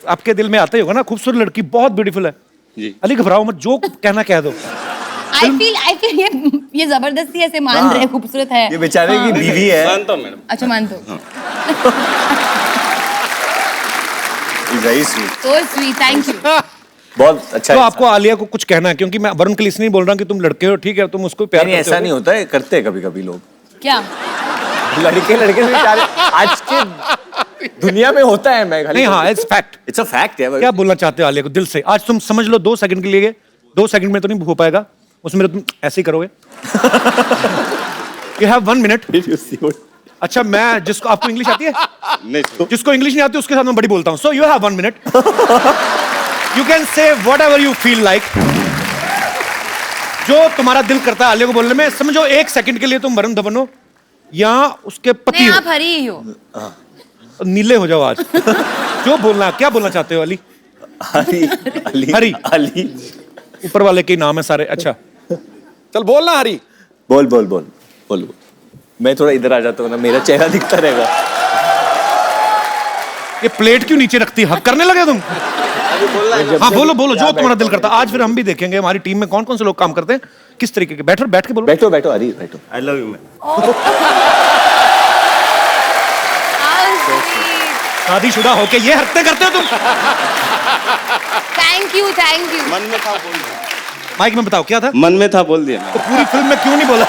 आपके दिल में आता ही होगा ना, खूबसूरत लड़की, बहुत ब्यूटीफुल है। जी। अली घबराओ मत, जो कहना कह दो। आई फील ये जबरदस्ती ऐसे मान रहे हैं, खूबसूरत है। ये बेचारे की बीवी है। मानता हूँ मैडम। अच्छा मानते हो? Very sweet, so sweet, thank you. बहुत अच्छा तो है। आपको आलिया को कुछ कहना है? क्योंकि मैं वरुण के लिए इसलिए नहीं बोल रहा कि तुम लड़के हो, ठीक है, तुम उसको प्यार नहीं, करते ऐसा हो। नहीं होता है, करते हैं कभी कभी लोग। क्या? लड़के लड़के से बेचारे आज के दुनिया में होता है। मैं नहीं, हाँ, it's fact. It's a fact है। क्या बोलना चाहते हो आलिया को दिल से? आज तुम समझ लो 2 सेकंड के लिए, 2 सेकंड में तो नहीं हो पाएगा, उसमें तुम ऐसे ही करोगे। You have 1 minute. अच्छा, मैं जिसको, आपको इंग्लिश आती है? नहीं सर। जिसको इंग्लिश नहीं आती उसके साथ मैं बड़ी बोलता हूँ। So you have 1 minute, you can say what ever you feel like. जो तुम्हारा दिल करता है आलिया को बोलने में। समझो 1 सेकंड के लिए तुम वरुण धवन हो या उसके पति नहीं, हो, आप हरी ही हो। नीले हो जाओ आज। जो बोलना, क्या बोलना चाहते हो अली? अली अली हरी। अली ऊपर वाले के नाम है सारे। अच्छा, चल बोलना हरी। बोल बोल बोल बोल। मैं थोड़ा इधर आ जाता हूँ ना, मेरा चेहरा दिखता रहेगा। ये प्लेट क्यों नीचे रखती है? हक करने लगे तुम? हाँ बोलो बोलो, जो तुम्हारा दिल करता है। आज फिर हम भी देखेंगे हमारी टीम में कौन कौन से लोग काम करते हैं, किस तरीके के। बैठो, बैठ के बोलो। बैठो बैठो हरी, बैठो। I love you ma'am. शादीशुदा होके ये हरकतें करते हो तुम? Thank you, thank you. मन में था बोल दिया। माइक में बताओ क्या था? मन में था बोल दिया। तो पूरी फिल्म में क्यों नहीं बोला?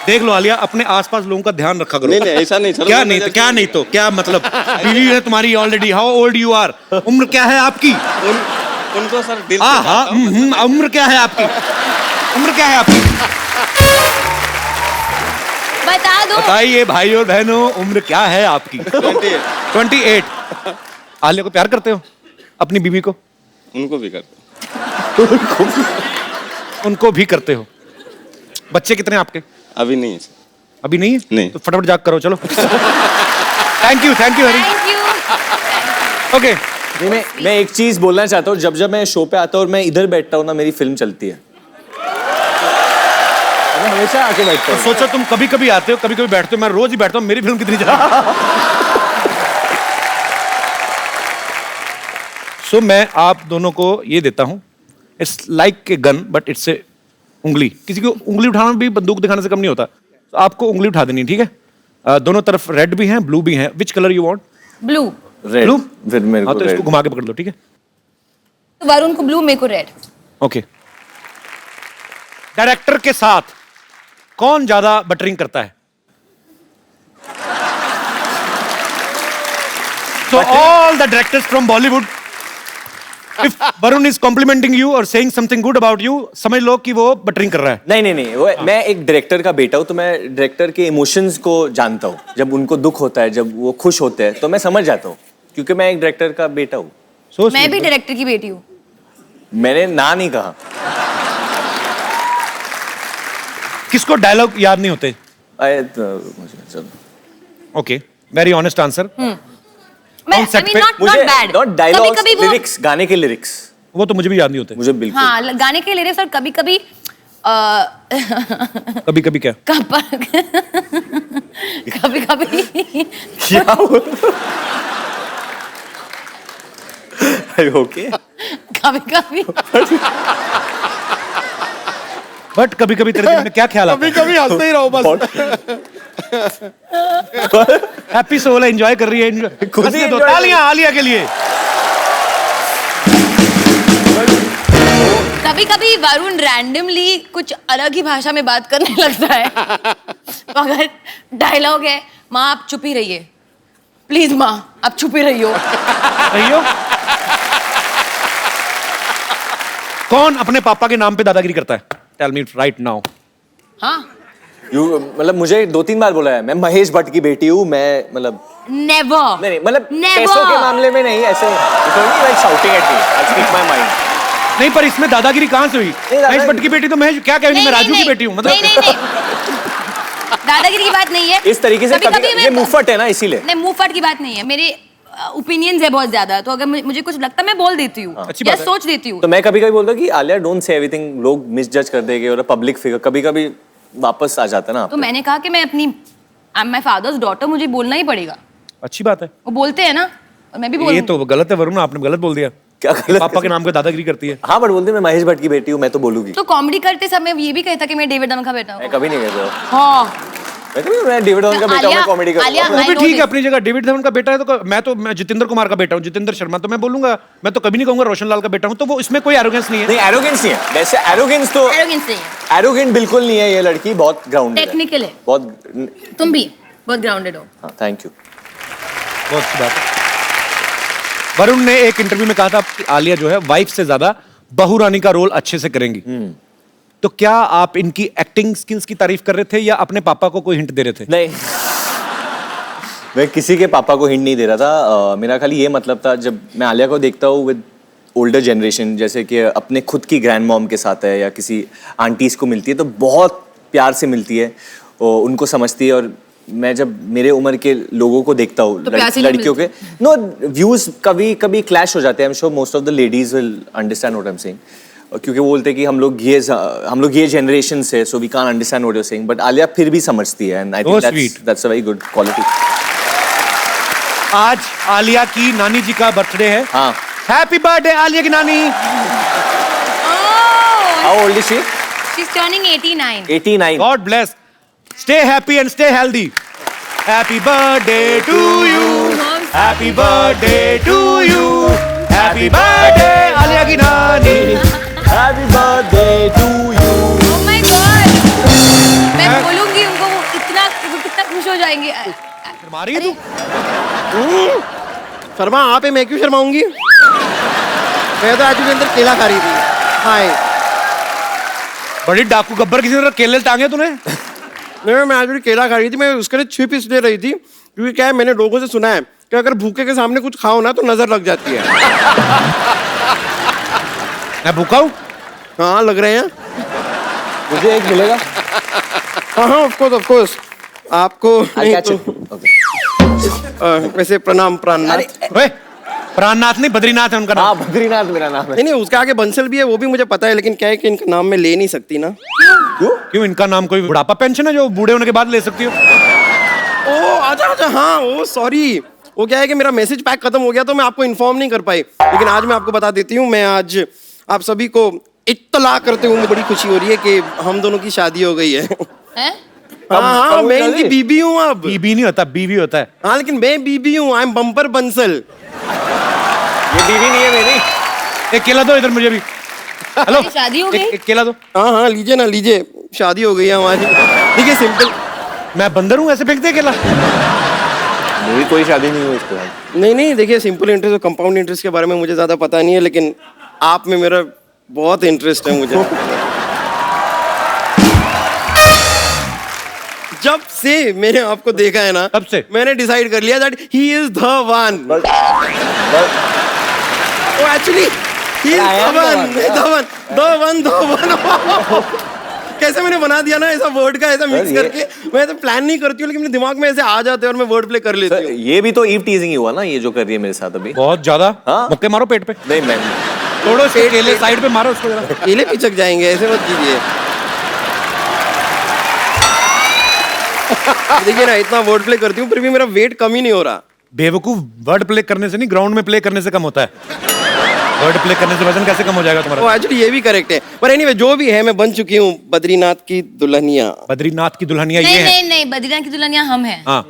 देख लो आलिया, अपने आसपास लोगों का ध्यान रखा करो। नहीं नहीं ऐसा नहीं सर। क्या नहीं तो, क्या नहीं तो क्या मतलब? बीवी है तुम्हारी already. How old you are? उम्र क्या है आपकी? उनको सर दिल से हाँ हाँ, चाहता हूँ। उम्र क्या है आपकी? उम्र क्या है आपकी? बता दो। बताइए भाई और बहनों, उम्र क्या है आपकी? 28। आलिया को प्यार करते हो? अपनी बीवी को? उनको भी करता उनको भी करते हो? बच्चे कितने हैं आपके? हूँ। अभी नहीं है सर। अभी नहीं है? नहीं। तो फटाफट जाग करो, चलो। Thank you Hari. Thank you. Okay, नहीं, मैं एक चीज बोलना चाहता हूँ। जब जब मैं शो पे आता हूँ और मैं इधर बैठता हूँ ना, मेरी फिल्म चलती है। मैं हमेशा आके बैठता हूँ। सोचो तुम कभी कभी आते हो, कभी कभी बैठते हो, मैं रोज ही बैठता हूँ, मेरी फिल्म कितनी जा। सो मैं आप दोनों को ये देता हूँ, it's like a gun but it's a उंगली। किसी को उंगली उठाना भी बंदूक दिखाने से कम नहीं होता। तो आपको उंगली उठा देनी है, ठीक है? दोनों तरफ रेड भी हैं, ब्लू भी हैं। Which colour you want? Blue. Red. Blue? फिर मेरे हाँ, को तो इसको रेड। घुमा के पकड़ लो, ठीक है? वरुण को ब्लू, मेरे को रेड। ओके, डायरेक्टर के साथ कौन ज्यादा बटरिंग करता है? So all the directors from Bollywood, if Varun is complimenting you or saying something good about you, समझ लो कि वो बटरिंग कर रहा है। नहीं नहीं नहीं, वो मैं एक डायरेक्टर का बेटा हूँ, तो मैं डायरेक्टर के इमोशंस को जानता हूँ। जब उनको दुख होता है, जब वो खुश होते हैं, तो मैं समझ जाता हूँ, क्योंकि मैं एक डायरेक्टर का बेटा हूँ। So मैं sweet. भी डायरेक्टर की बेटी हूँ। मैंने ना नहीं कहा। किसको डायलॉग याद नहीं होते? चलो। Okay, very honest answer. मैं On set पे not bad। नॉट डायलॉग्स, कभी-कभी वो लिरिक्स, गाने के लिरिक्स वो तो मुझे भी याद नहीं होते। मुझे बिल्कुल। हाँ, गाने के लिरिक्स और कभी-कभी कभी कभी क्या? कभी-कभी क्या ओके। कभी-कभी बट कभी कभी तेरे दिल में क्या ख्याल आता है? कभी हंसते ही रहो बस। हैप्पी सोल है, एंजॉय कर रही है। खुद ही हंसने दो, enjoy कर तालियां आलिया के लिए। कभी-कभी वरुण रैंडमली कुछ अलग ही भाषा में बात करने लगता है। तो अगर डायलॉग है, माँ आप चुप ही रहिए, प्लीज माँ आप चुप ही रहियो। रहियो। कौन अपने पापा के नाम पे दादागिरी करता है? Tell me right now. हाँ, मतलब मुझे 2-3 बार बोला है, मैं महेश भट्ट की बेटी हूँ, मैं मतलब नेवर नहीं मतलब पैसों के मामले में नहीं, ऐसे like shouting at me, I speak my mind. नहीं, पर इसमें दादागिरी कहाँ से हुई? महेश भट्ट की बेटी तो महेश क्या कह रही, मैं राजू की बेटी हूँ, मतलब नहीं दादागिरी की बात नहीं है। इस तरीके से कभी ये मुंहफट है ना, इसीलिए। नहीं, मुंहफट की बात नहीं है, मेरे ओपिनियंस है बहुत ज्यादा, तो अगर मुझे कुछ लगता है मैं बोल देती हूँ अच्छी या बात है। सोच देती हूँ। तो मैं कभी कभी बोलता हूँ कि आलिया डोंट से एवरीथिंग, लोग मिसजज कर देंगे, और पब्लिक फिगर कभी कभी वापस आ जाता है ना। तो मैंने कहा कि मैं अपनी I am my father's daughter, मुझे बोलना ही पड़ेगा। अच्छी बात है। वो बोलते हैं ना, और मैं भी ये बोलूंगी। तो गलत है वरुण, आपने गलत बोल दिया। क्या गलत? पापा के नाम पे दादागिरी करती है। हाँ, बट बोलते मैं महेश भट्ट की बेटी हूँ, मैं तो बोलूंगी। तो कॉमेडी करते समय ये भी कहता कि मैं डेविड धवन का बेटा हूँ। मैं कभी नहीं कहता। हाँ, मैं डेविड धवन का बेटा हूँ, मैं कॉमेडी आलिया- करूँगा। वो भी I know ठीक है this. अपनी जगह। डेविड धवन का बेटा है तो मैं जितेंद्र कुमार का बेटा हूँ, जितेंद्र शर्मा, तो मैं बोलूंगा। मैं तो कभी नहीं कहूंगा रोशन लाल का बेटा हूँ, तो वो इसमें कोई एरोगेंस नहीं है। नहीं, एरोगेंस नहीं है वैसे, एरोगेंस तो arrogance नहीं है, एरोगेंट बिल्कुल नहीं है। ये लड़की बहुत ग्राउंडेड है, टेक्निकल है। बहुत। तुम भी बहुत ग्राउंडेड हो। हाँ, थैंक यू। बहुत अच्छी बात है। वरुण ने एक इंटरव्यू में कहा था कि आलिया जो है वाइफ से ज्यादा बहू रानी का रोल अच्छे से करेंगी। तो क्या आप इनकी एक्टिंग स्किल्स की तारीफ कर रहे थे या अपने पापा को कोई हिंट दे रहे थे? नहीं, मैं किसी के पापा को हिंट नहीं दे रहा था। मेरा खाली ये मतलब था, जब मैं आलिया को देखता हूँ विद ओल्डर जनरेशन, जैसे कि अपने खुद की ग्रैंड मॉम के साथ है या किसी आंटीज को मिलती है, तो बहुत प्यार से मिलती है, और उनको समझती है। और मैं जब मेरे उम्र के लोगों को देखता हूँ, तो प्यार से नहीं लड़कियों के नो व्यूज कभी कभी क्लैश हो जाते हैं। I am sure most of the ladies will understand what I am saying, क्योंकि वो बोलते हैं कि हम लोग ये जनरेशन से, so we can't understand what you are saying, but Alia फिर भी समझती है, and I Oh, think sweet. That's a very good quality. आज आलिया की नानी जी का बर्थडे है। हाँ। हैप्पी बर्थडे आलिया की नानी। How old is she? She is turning 89। 89। God bless, stay happy and stay healthy. Happy birthday to you, happy birthday to you, happy birthday Alia की नानी। Happy birthday to you. Oh my God, मैं बोलूंगी उनको, वो कितना खुश हो जाएंगे। मारी है तू? शर्मा आप है, मैं क्यों शर्माऊंगी? मैं तो आजू के अंदर केला खा रही थी। हाय। बड़ी डाकू गब्बर, किसी तरह केले टांगे तूने? नहीं, मैं आज केला खा रही थी। मैं उसके लिए छिप इसलिए रही थी क्योंकि क्या है, मैंने लोगों से सुना है कि अगर भूखे के सामने कुछ खाओ ना तो नजर लग जाती है। मैं भूखा हूँ? हाँ, लग रहे हैं। मुझे एक मिलेगा? हाँ हाँ, ऑफ कोर्स आपको I'll नहीं catch तो, it. Okay. वैसे प्रणाम प्राणनाथ। ओए, प्राणनाथ नहीं, बद्रीनाथ है उनका हाँ, नाम। बद्रीनाथ मेरा नाम है। नहीं नहीं, उसके आगे बंसल भी है, वो भी मुझे पता है, लेकिन क्या है कि इनका नाम मैं ले नहीं सकती ना। क्यों, इनका नाम कोई बुढ़ापा पेंशन है जो बूढ़े होने के बाद ले सकती हो? ओ अच्छा, हाँ, ओ सॉरी। वो क्या है कि मेरा मैसेज पैक खत्म हो गया, तो मैं आपको इन्फॉर्म नहीं कर पाई, लेकिन आज मैं आपको बता देती हूँ। मैं आज आप सभी को इत्तला करते हुए मुझे बड़ी खुशी हो रही है कि हम दोनों की शादी हो गई है। हैं? हाँ, मैं इनकी बीबी हूँ अब। बीबी नहीं होता, बीवी होता है। हाँ, लेकिन मैं बीबी हूँ। I am bumper Bansal. ये बीवी नहीं है मेरी। एक केला दो इधर मुझे भी। हेलो शादी हो गई? एक केला दो। हाँ हाँ लीजिए ना लीजिए, शादी हो गई है हमारी। देखिए सिंपल। मैं बंदर हूँ ऐसे फेंक दे केला? मेरी कोई शादी नहीं हुई इसके बाद। नहीं नहीं, देखिए सिंपल इंटरेस्ट और कंपाउंड इंटरेस्ट के बारे में मुझे ज्यादा पता नहीं है, लेकिन आप में मेरा बहुत इंटरेस्ट है मुझे। जब से मैंने आपको देखा है ना, तब से मैंने डिसाइड कर लिया that he is the one. Actually he is the one. कैसे मैंने बना दिया ना ऐसा वर्ड का, ऐसा मिक्स करके। मैं तो प्लान नहीं करती हूँ, लेकिन मेरे दिमाग में ऐसे आ जाते हैं और मैं वर्ड प्ले कर लेती हूँ। ये भी तो ईव टीजिंग ही हुआ ना, ये जो कर रही है मेरे साथ अभी। बहुत ज्यादा। हाँ? मुक्के मारो पेट पे। नहीं मैं तोड़ो इसके केले, साइड पे मारो उसको जरा। केले पिचक जाएंगे, ऐसे मत कीजिए। देखिए ना, इतना वर्ड प्ले करती हूँ फिर भी मेरा वेट कम ही नहीं हो रहा। बेवकूफ, वर्ड प्ले करने से नहीं, ग्राउंड में प्ले करने से कम होता है। वर्ड प्ले करने से वजन कैसे कम हो जाएगा तुम्हारा? एक्चुअली ये भी करेक्ट है, पर एनीवे जो भी है, मैं बन चुकी हूँ बद्रीनाथ की दुल्हनिया। बद्रीनाथ की दुल्हनिया ये नहीं है? नहीं नहीं, बद्रीनाथ की दुल्हनिया हम हैं। हाँ।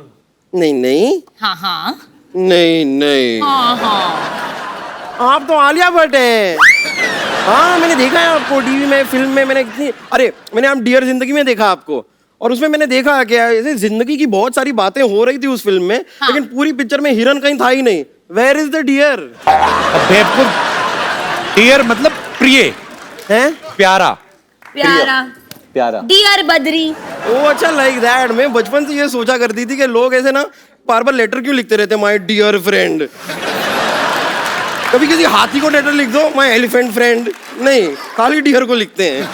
नहीं नहीं हाँ हाँ नहीं नहीं, हाँ हाँ। आप तो आलिया भट्ट हैं। हाँ मैंने देखा है आपको टीवी में, फिल्म में। मैंने मैंने आप डियर जिंदगी में देखा आपको, और उसमें मैंने देखा कि ऐसे जिंदगी की बहुत सारी बातें हो रही थी उस फिल्म में। हाँ। लेकिन पूरी पिक्चर में हिरन कहीं था ही नहीं। Where is the deer? बेवकूफ, डियर मतलब प्रिय हैं? प्यारा। प्यारा प्यारा। डियर बद्री। ओ अच्छा, लाइक दैट। मैं बचपन से ये सोचा करती थी कि लोग ऐसे ना बार बार लेटर क्यों लिखते रहते, माय डियर फ्रेंड। कभी किसी हाथी को लेटर लिख दो, माय एलिफेंट फ्रेंड। नहीं, खाली डियर को लिखते हैं।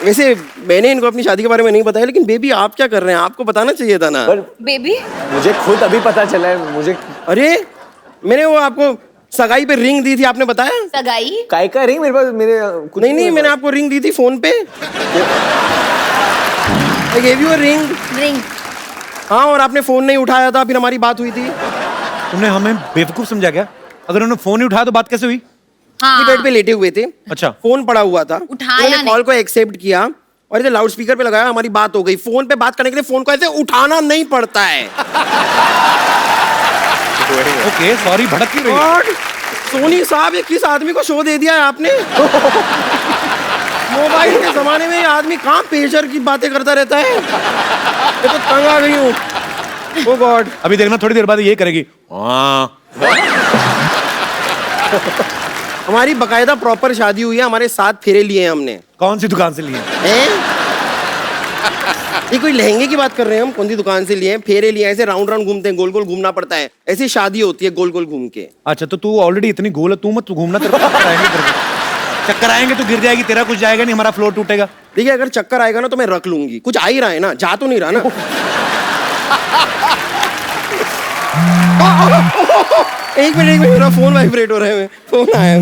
वैसे मैंने इनको अपनी शादी के बारे में नहीं बताया, लेकिन बेबी आप क्या कर रहे हैं, आपको बताना चाहिए था ना। बेबी मुझे खुद अभी पता चला है। मुझे अरे मैंने वो आपको सगाई पे रिंग दी थी, आपने बताया? सगाई? काय का रिंग मेरे पास, मेरे कुछ नहीं मैंने आपको रिंग दी थी फोन पे। I gave you a ring। Ring. हाँ, और आपने फोन नहीं उठाया था, फिर हमारी बात हुई थी। तुमने हमें बेवकूफ समझा क्या? अगर उन्होंने फोन नहीं उठाया तो बात कैसे हुई? हाँ बेड पे लेटे हुए थे, अच्छा। फोन पड़ा हुआ था, उठाया उन्होंने कॉल को एक्सेप्ट किया और इसे लाउड स्पीकर पे लगाया, हमारी बात हो गई। फोन पे बात करने के लिए फोन को ऐसे उठाना नहीं पड़ता है। ओके सॉरी, भड़क क्यों रही हो? और सोनी साहब, ये किस आदमी को शो दे दिया है आपने? मोबाइल के जमाने में ये आदमी कहाँ पेशर की बातें करता रहता है। मैं तो तंग आ गई हूँ। ओ गॉड। अभी देखना थोड़ी देर बाद ये करेगी। हाँ। हमारी बकायदा प्रॉपर शादी हुई है, हमारे 7 फेरे लिए हैं हमने। कौन सी दुकान से लिए? हैं? ये कोई लहंगे की बात कर रहे हैं हम? कौन सी दुकान से लिए हैं? फेरे लिए हैं, ऐसे राउंड राउंड घूमते हैं, गोल गोल घूमना पड़ता है। ऐसी शादी होती है, गोल गोल घूम के। अच्छा तो तू ऑलरेडी इतनी गोल है, तू मत घूमना, तेरे को चक्कर आएंगे, चक्कर आएंगे तो गिर जाएगी, तेरा कुछ जाएगा नहीं, हमारा फ्लोर टूटेगा। देखिए अगर चक्कर आएगा ना तो मैं रख लूंगी। कुछ आ ही रहा है ना, जा तो नहीं रहा ना। एक मिनट मेरा फोन वाइब्रेट हो रहा है। फोन आया।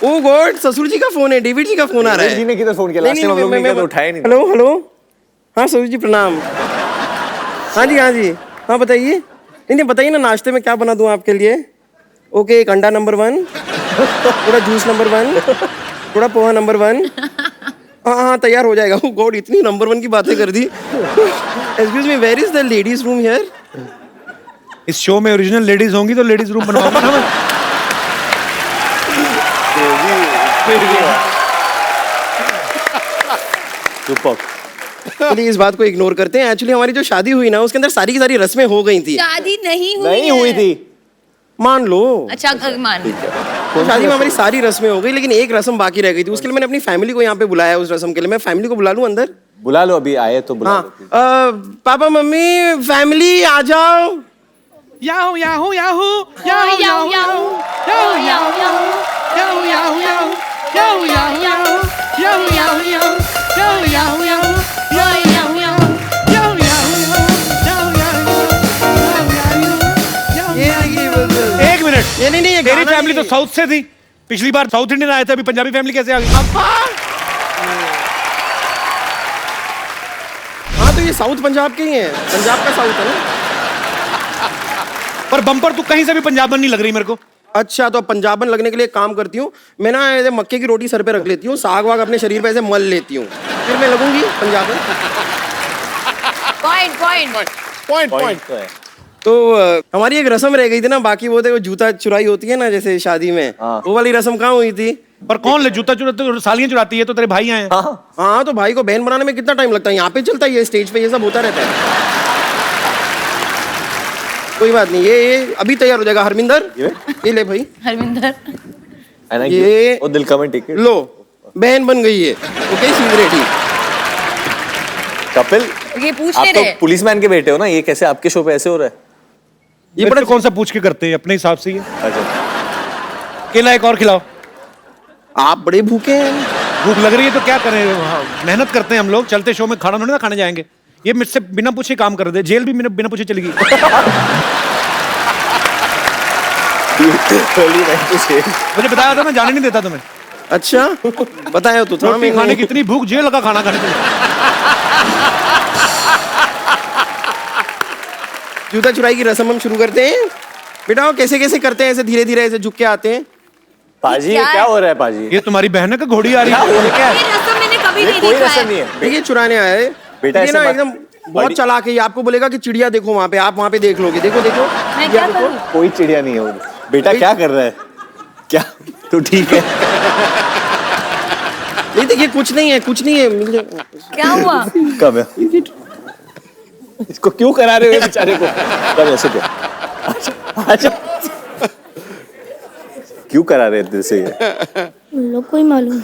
ओ गॉड, ससुर जी का फोन है, डेविड जी का फोन आ रहा है। जी ने किधर फोन किया? लास्ट टाइम हम लोग ने किया तो उठाया नहीं। हेलो हेलो, हाँ ससुर जी प्रणाम। हाँ जी हाँ जी, हाँ बताइए। नहीं बताइए ना, नाश्ते में क्या बना दूं आपके लिए? ओके, एक अंडा नंबर 1, थोड़ा जूस नंबर 1, थोड़ा पोहा नंबर 1। हाँ हाँ तैयार हो जाएगा। ओ गॉड, इतनी नंबर 1 की बातें कर दी। Excuse me, where is the ladies room here? इस शो में ओरिजिनल लेडीज होंगी तो लेडीज रूम बनवाऊंगा ना मैं। चलिए इस बात को इग्नोर करते हैं। एक्चुअली हमारी जो शादी हुई ना, उसके अंदर सारी की सारी रस्में हो गई थी। शादी नहीं हुई नहीं हुई थी। मान लो। अच्छा मान लो। तो शादी में हमारी सारी रस्में हो गई, लेकिन एक रस्म बाकी रह गई थी। उसके लिए मैंने अपनी फैमिली को यहाँ पे बुलाया। उस रस्म के लिए मैं फैमिली को बुला लूँ अंदर? बुला लो, अभी आए तो बुला हाँ। लो। पापा मम्मी फैमिली आ जाओ। Yahoo Yahoo Yahoo Yahoo Yahoo Yahoo Yahoo Yahoo Yahoo Yahoo Yahoo Yahoo Yahoo Yahoo Yahoo Yahoo Yahoo Yahoo एक मिनट, ये नहीं ये तेरी गाना फैमिली तो नहीं। साउथ से थी, पिछली बार साउथ इंडियन आए थे, अभी पंजाबी फैमिली कैसे आ गई? हाँ तो ये साउथ पंजाब के ही हैं, पंजाब का साउथ है ना। पर बम्पर तू कहीं से भी पंजाबन नहीं लग रही मेरे को। अच्छा तो पंजाबन लगने के लिए एक काम करती हूँ मैं ना, ऐसे मक्के की रोटी सर पे रख लेती हूँ, साग वाग अपने शरीर पे ऐसे मल लेती हूँ, फिर मैं लगूंगी पंजाबन। पॉइंट पॉइंट पॉइंट तो है। तो हमारी एक रस्म रह गई थी ना, बाकी वो देखो जूता चुराई होती है ना जैसे शादी में, वो वाली रस्म कहाँ हुई थी? पर कौन ले जूता चुराते? सालियां चुराती है तो तेरे भाई आए हैं। हाँ तो भाई को बहन बनाने में कितना टाइम लगता है, यहाँ पे चलता है, ये स्टेज पे ये सब होता रहता है। कोई बात नहीं, ये अभी तैयार हो जाएगा। हरमिंदर ये ले भाई, हरमिंदर ये वो दिल का में टिकट लो, बहन बन गई है। Okay she is ready. Kapil, ये पूछ आप ले तो रहे पुलिसमैन के बेटे हो ना, ये कैसे आपके शो पे ऐसे हो रहा है? ये बड़ा कौन सा पूछ के करते हैं, अपने हिसाब से ही है। अच्छा, केला एक और खिलाओ। आप बड़े भूखे हैं। भूख लग रही है तो क्या करें, हाँ, मेहनत करते हैं हम लोग। चलते शो में खाना थोड़ी ना खाने जाएंगे। ये मुझसे बिना पूछे काम कर दे, जेल भी बिना पूछे चली गई। मुझे बताया था, मैं जाने नहीं देता तुम्हें। अच्छा बताया तो था। रोटी खाने की इतनी भूख, जेल का खाना खाने को। जूता चुराई की रस्म हम शुरू करते हैं। बेटा कैसे कैसे करते हैं, ऐसे धीरे धीरे ऐसे झुक के आते हैं। पाजी ये क्या हो रहा है पाजी? ये तुम्हारी बहन है का घोड़ी आ रही है? ये रस्म मैंने कभी नहीं कोई देखा रस्म है। नहीं है देखिए चुराने आया है बेटा, ये ऐसे ना मत- एकदम बहुत चालाक है। ये आपको बोलेगा कि चिड़िया देखो वहाँ पे, आप वहाँ पे देख लोगे। देखो देखो मैं क्या करूं? कोई चिड़िया नहीं है वो। बेटा क्या कर रहा है? क्या तू ठीक है? नहीं देखिए कुछ नहीं है, कुछ नहीं है। क्या हुआ? कब है? इसको क्यों करा रहे हो बेचारे को? कब ऐसे क्या? अच्छा क्यों करा रहे दिल से ये? लोग कोई मालूम।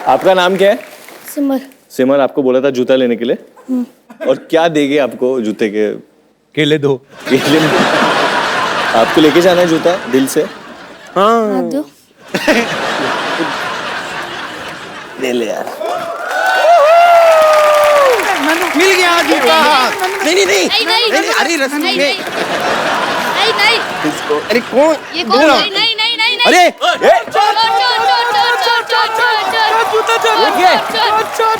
आपका नाम क्या है? सिमर। सिमर आपको बोला था जूता लेने के लिए, और क्या देंगे आपको जूते के केले दो। लिए? आपको लेके जाना है जूता दिल से? हाँ आप दो। ले ले यार। मिल गया जूता। नहीं नहीं नहीं नहीं नहीं नहीं, अरे रस्म नहीं में नहीं नहीं अरे कौन ये कौन? नहीं नहीं नहीं नहीं नहीं। अरे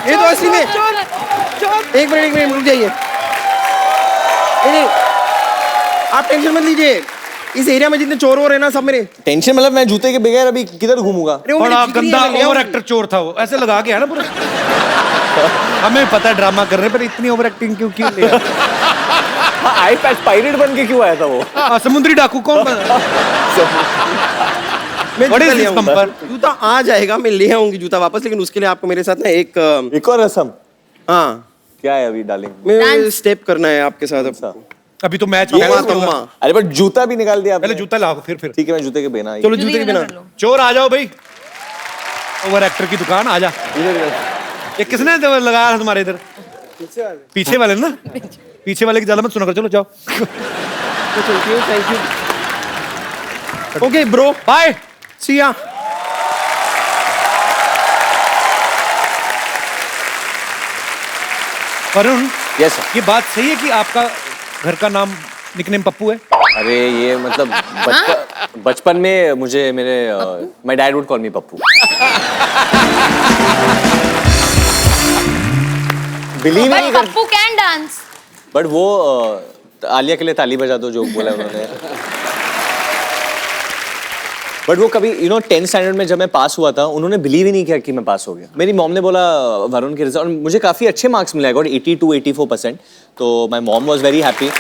ये तो असली में। एक मिनट रुक जाइए। नहीं नहीं आप टेंशन मत लीजिए, इस एरिया में जितने चोर हो रहे हैं ना सब मेरे। टेंशन मतलब मैं जूते के बगैर अभी किधर घूमूंगा? अरे वो बड़ा मेरी ठिकरी गंदा है, मैं ले ओवर आऊं। एक्टर चोर था वो, ऐसे लगा के है ना पूरा। हमें पता है ड्रामा कर रहे हैं, पर इतनी ओवर एक्टिंग क्यों की? आई पैच पायरेट बन के क्यों आया था वो? समुद्री डाकू कौन बना? मैं What is जूता ले this आऊंगा। bumper? जूता आ जाएगा, मैं ले आऊंगी जूता वापस, लेकिन उसके लिए आपको मेरे साथ ना एक एक और रस्म हाँ क्या है अभी डार्लिंग? मैं स्टेप करना है आपके साथ अब। अभी तो मैच ये बात अम्मा। अरे बट जूता भी निकाल दिया पहले आपने। जूता लाओ फिर ठीक है मैं जूते के बिना चलो जूते के बिना। चोर आ जाओ भाई, ओवर एक्टर की दुकान आ जा। ये किसने लगाया था तुम्हारे इधर? पीछे वाले ना, पीछे वाले की ज्यादा मत सुना कर। चलो जाओ। Thank you. Okay bro, bye. See ya. Varun, yes sir. ये बात सही है कि आपका घर का नाम निकनेम पप्पू है? अरे ये मतलब बचपन में मुझे मेरे my dad would call me Pappu. Believe नहीं कर, पप्पू कैन डांस। बट वो आलिया के लिए ताली बजा दो जो बोला उन्होंने। बट वो कभी 10th स्टैंडर्ड में जब मैं पास हुआ था, उन्होंने बिलीव ही नहीं किया कि मैं पास हो गया। मेरी मॉम ने बोला वरुण के रिजल्ट, और मुझे काफी अच्छे मार्क्स मिले, गॉट 82-84%। तो my mom was very happy.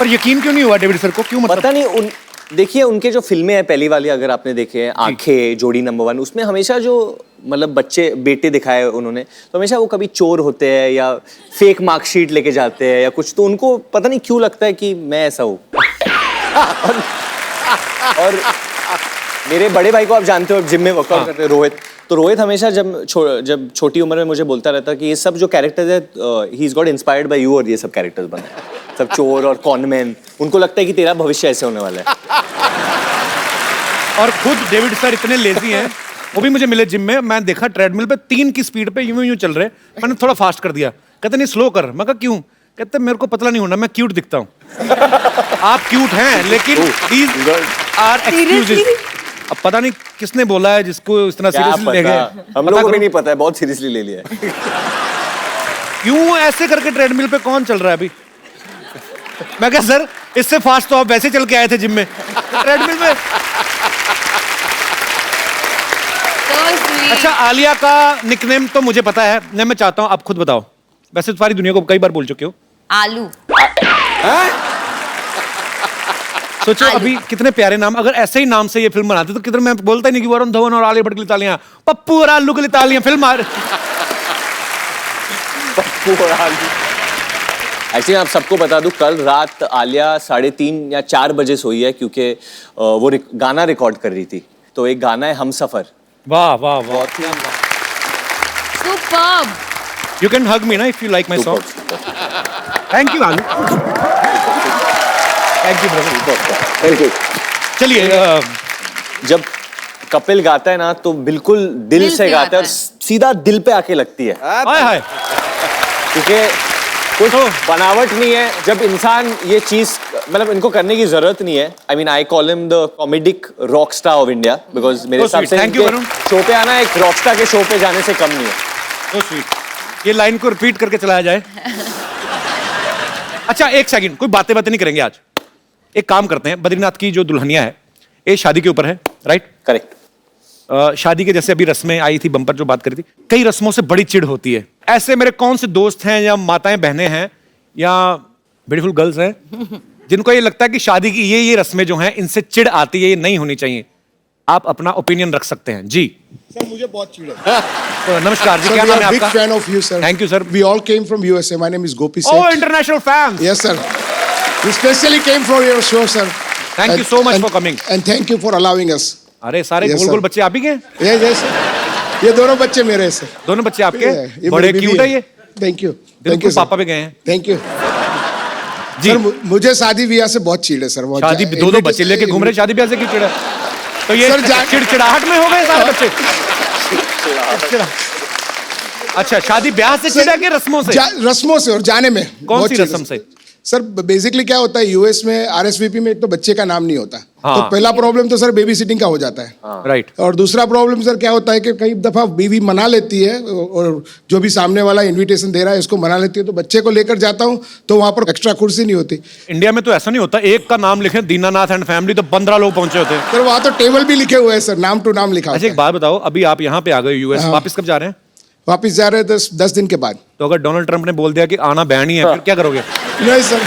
पर यकीन क्यों नहीं हुआ डेविड सर को? क्यों मतलब? पता नहीं देखिए उनके जो फिल्में हैं पहली वाली अगर आपने देखे हैं, आंखें, जोड़ी नंबर 1, उसमें हमेशा जो मतलब बच्चे बेटे दिखाए उन्होंने, तो हमेशा वो कभी चोर होते हैं या फेक मार्कशीट लेके जाते हैं या कुछ, तो उनको पता नहीं क्यों लगता है कि मैं ऐसा हूँ। और मेरे बड़े भाई को आप जानते हो, जिम में वर्कआउट करते हैं, रोहित। तो रोहित हमेशा जब छोटी उम्र में मुझे बोलता रहता कि ये सब जो कैरेक्टर्स है, he is got inspired by you, और ये सब कैरेक्टर्स बने सब चोर और कॉनमैन। उनको लगता है कि तेरा भविष्य ऐसे होने वाला है। और खुद डेविड सर इतने लेजी हैं, वो भी मुझे मिले जिम में, मैं देखा ट्रेडमिल पे 3 की स्पीड पे यूं चल रहे, मैंने थोड़ा फास्ट कर दिया। कहते नहीं स्लो कर। मैं कहा क्यों? कहते मेरे को पतला नहीं होना, मैं क्यूट दिखता हूँ। आप क्यूट हैं लेकिन these are excuses। अब पता नहीं किसने बोला है जिसको इस तरह क्या सीरियसली ले पता? गए। हम लोगों को भी नहीं पता है, बहुत सीरियसली ले लिया है। क्यों ऐसे करके ट्रेडमिल पे कौन चल रहा है अभी? मैं कहा सर इससे फास्ट तो आप वैसे चल के आए थे जिम में, ट्रेडमिल में। So sweet. अच्छा, आलिया का निकनेम तो मुझे पता है, मैं चाहता हूँ आप खुद बताओ। वैसे तो सारी दुनिया को कई बार बोल चुके हो। आलू। सोचो अभी कितने प्यारे नाम, अगर ऐसे ही नाम से ये फिल्म बनाते तो कितने, मैं बोलता ही नहीं कि वरुण धवन और आलिया भट्ट के लिए तालियां, पप्पू और आलू के लिए तालियां, फिल्म एक्चुअली आप सबको बता दूं, कल रात आलिया 3:30 या 4 बजे सोई है क्योंकि वो गाना रिकॉर्ड कर रही थी। तो एक गाना है हमसफर। वाह वाह वाह, superb. You can hug me ना if you like my song. Thank you आलू, thank you brother, thank you. चलिए जब कपिल गाता है ना तो बिल्कुल दिल से गाता है और सीधा दिल पे आके लगती है, हाय हाय, क्योंकि कुछ बनावट नहीं है। जब इंसान ये चीज, मतलब इनको करने की जरूरत नहीं है। I mean I call him the comedic rock star of India, because मेरे हिसाब से Thank you, वरुण। शो पे आना एक रॉक स्टार के शो पे जाने से कम नहीं है। so sweet। ये लाइन को रिपीट करके चलाया जाए। अच्छा एक सेकंड, कोई बातें नहीं करेंगे आज। एक काम करते हैं, बद्रीनाथ की जो दुल्हनिया है ये शादी के ऊपर है, राइट? करेक्ट। शादी के जैसे अभी रस्में आई थी, बम्पर जो बात करी थी, कई रस्मों से बड़ी चिढ़ होती है। ऐसे मेरे कौन से दोस्त हैं या माताएं बहनें हैं या ब्यूटीफुल गर्ल्स हैं जिनको ये लगता है कि शादी की ये रस्में जो हैं इनसे चिढ़ आती है, ये नहीं होनी चाहिए? आप अपना ओपिनियन रख सकते हैं जी। सर मुझे बहुत चिढ़ है। तो नमस्कार जी, क्या नाम है बिग आपका? Fan of you sir. Thank you sir. We all came from USA. My name is Gopi Oh, Seth. international fans. Yes sir, we specially came for your show sir. Thank you so much for coming. And thank you for allowing us. अरे सारे Yes, गोल sir. गोल बच्चे आप ही के हैं? यस, ये दोनों बच्चे मेरे हैं सर। दोनों बच्चे आपके? ये बड़े मेरी क्यूट बीवी है ये। थैंक यू, बिल्कुल थैंक यू पापा भी गए हैं थैंक यू जी। सर। मुझे शादी ब्याह से बहुत चिढ़ है सर। बहुत शादी दो बच्चे लेके घूम रहे, शादी ब्याह से क्यों चिढ़ा? तो ये सर, चिड़चिड़ाहट में हो गए सारे बच्चे। अच्छा, शादी ब्याह से चिढ़ा के रस्मों से? रस्मों से और जाने में। कौन बहुत सी चिढ़ रस्म से? सर बेसिकली क्या होता है यूएस में, आरएसवीपी में एक तो बच्चे का नाम नहीं होता। हाँ। तो पहला प्रॉब्लम तो सर बेबी सिटिंग का हो जाता है। राइट। और दूसरा प्रॉब्लम सर क्या होता है कि कई दफा बीवी मना लेती है, और जो भी सामने वाला इनविटेशन दे रहा है उसको मना लेती है, तो बच्चे को लेकर जाता हूँ तो वहां पर एक्स्ट्रा कुर्सी नहीं होती। इंडिया में तो ऐसा नहीं होता, एक का नाम लिखे दीनानाथ एंड फैमिली तो 15 लोग पहुंचे होते हैं। सर वहां तो टेबल भी लिखे हुए हैं सर, नाम टू नाम लिखा अच्छा होता एक बात बताओ, अभी आप यहाँ पे आ गए यूएस, हाँ। वापस कब जा रहे हैं? है। वापिस जा रहे हैं 10 दिन के बाद। तो अगर डोनाल्ड ट्रंप ने बोल दिया कि आना बैन ही है, फिर क्या करोगे? नहीं सर,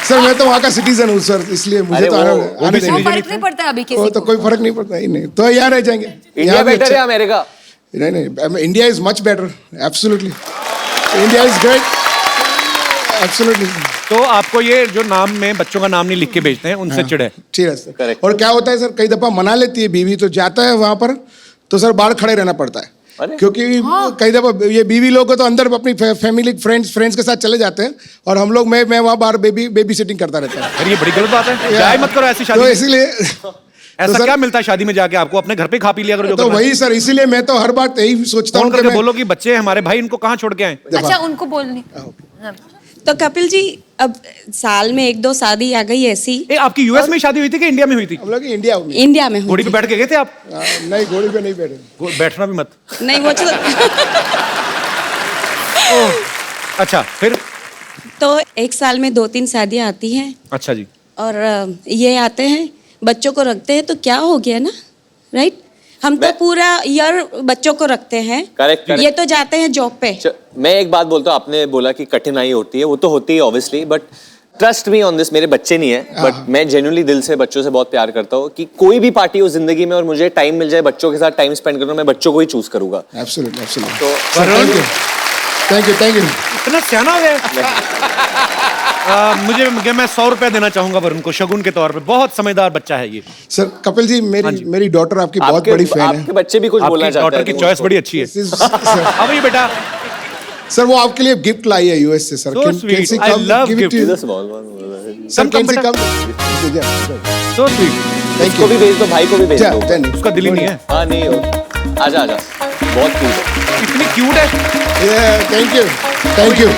सर मैं तो वहाँ का सिटीजन हूँ सर, इसलिए मुझे तो आने भी देंगे। फर्क नहीं पड़ता अभी किसी वो को। तो कोई फर्क नहीं पड़ता ही नहीं, तो यहाँ रह जाएंगे। इंडिया यहाँ भी बेटर अच्छा- है अमेरिका? नहीं, India is much better, absolutely. India is great, absolutely. तो आपको ये जो नाम में बच्चों का नाम नहीं लिख के भेजते हैं उनसे चिढ़ है? ठीक है सर। Correct. और क्या होता है सर, कई दफा मना लेती है बीवी, तो जाता है वहां पर तो सर बाहर खड़े रहना पड़ता है। अरे? क्योंकि कई दफा ये बीवी लोग को तो अंदर अपनी फैमिली फ्रेंड्स के साथ चले जाते हैं, और हम लोग मैं वहां बाहर बेबी सिटिंग करता रहता है। अरे ये बड़ी गलत बात है, जाए मत करो ऐसी शादी तो में। इसीलिए ऐसा सर- क्या मिलता है शादी में जाके आपको? अपने घर पे खा पी लिया करो जो तो करना है। वही सर, इसीलिए मैं तो हर बात यही सोचता फोन हूँ कि करके मैं बोलो कि बच्चे हमारे भाई, इनको कहाँ छोड़ के आए? अच्छा उनको बोलनी। तो कपिल जी, अब साल में 1-2 शादी आ गई ऐसी। आपकी यूएस में शादी हुई थी कि इंडिया में हुई थी? हम लोग इंडिया में। इंडिया में हुई घोड़ी पे बैठ के गए थे आप? नहीं, घोड़ी पे नहीं बैठे। बैठना भी मत। नहीं वो अच्छा फिर? तो एक साल में 2-3 शादियां आती हैं, अच्छा जी। और ये आते हैं बच्चों को रखते हैं, तो क्या हो गया ना, राइट? हम तो पूरा ईयर बच्चों को रखते हैं। Correct. ये तो जाते हैं जॉब पे। मैं एक बात बोलता हूँ, आपने बोला कि कठिनाई होती है, वो तो होती है obviously, but trust me on this, मेरे बच्चे नहीं है बट मैं जेन्युइनली दिल से बच्चों से बहुत प्यार करता हूँ कि कोई भी पार्टी हो जिंदगी में और मुझे टाइम मिल जाए बच्चों के साथ टाइम स्पेंड करना, मैं बच्चों को ही चूज करूंगा। Absolutely, absolutely. तो थैंक यू। इतना सियाना हो गया। मुझे मैं 100 रुपया देना चाहूंगा वरुण को शगुन के तौर पे, बहुत समझदार बच्चा है ये। सर कपिल जी, मेरी डॉटर आपकी बहुत बड़ी फैन है। आपके बच्चे भी कुछ बोलना चाहते हैं। डॉटर की चॉइस बड़ी अच्छी है। सर अब ये बेटा वो आपके लिए गिफ्ट लाई है यूएस से sir. So sweet. I love gift. Sir can see come? So sweet. Thank को भी भेज दो, भाई को भी भेज दो। उसका दिल ही नहीं है। हाँ नहीं हो, आजा बहुत क्यूट है। इतनी क्यूट है। Thank you.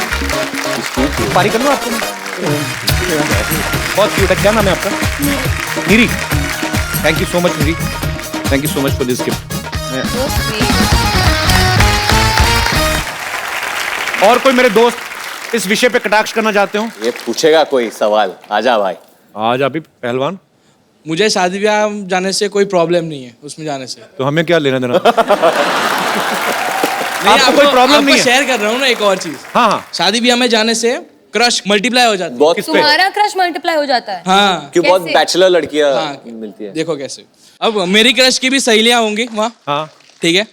पारी कर लो आपको। बहुत क्यूट है। क्या नाम है आपका? Neeri. Thank you so much Neeri, thank you so much for this gift. और कोई मेरे दोस्त इस विषय पे कटाक्ष करना चाहते हो? ये पूछेगा कोई सवाल? आजा भाई। आज अभी पहलवान मुझे शादी ब्याह जाने से कोई प्रॉब्लम नहीं है, उसमें जाने से। तो हमें क्या लेना देना? नहीं, आपको कोई प्रॉब्लम नहीं है? शेयर कर रहा हूँ ना एक और चीज। हाँ हाँ, शादी ब्याह में जाने से क्रश मल्टीप्लाई हो जाता है। बहुत तुम्हारा क्रश मल्टीप्लाई हो जाता है? हाँ, क्यों, बहुत कैसे? बैचलर लड़कियां हाँ, मिलती है। देखो कैसे। अब मेरी क्रश की भी सहेलियां होंगी वहाँ, हाँ। ठीक है,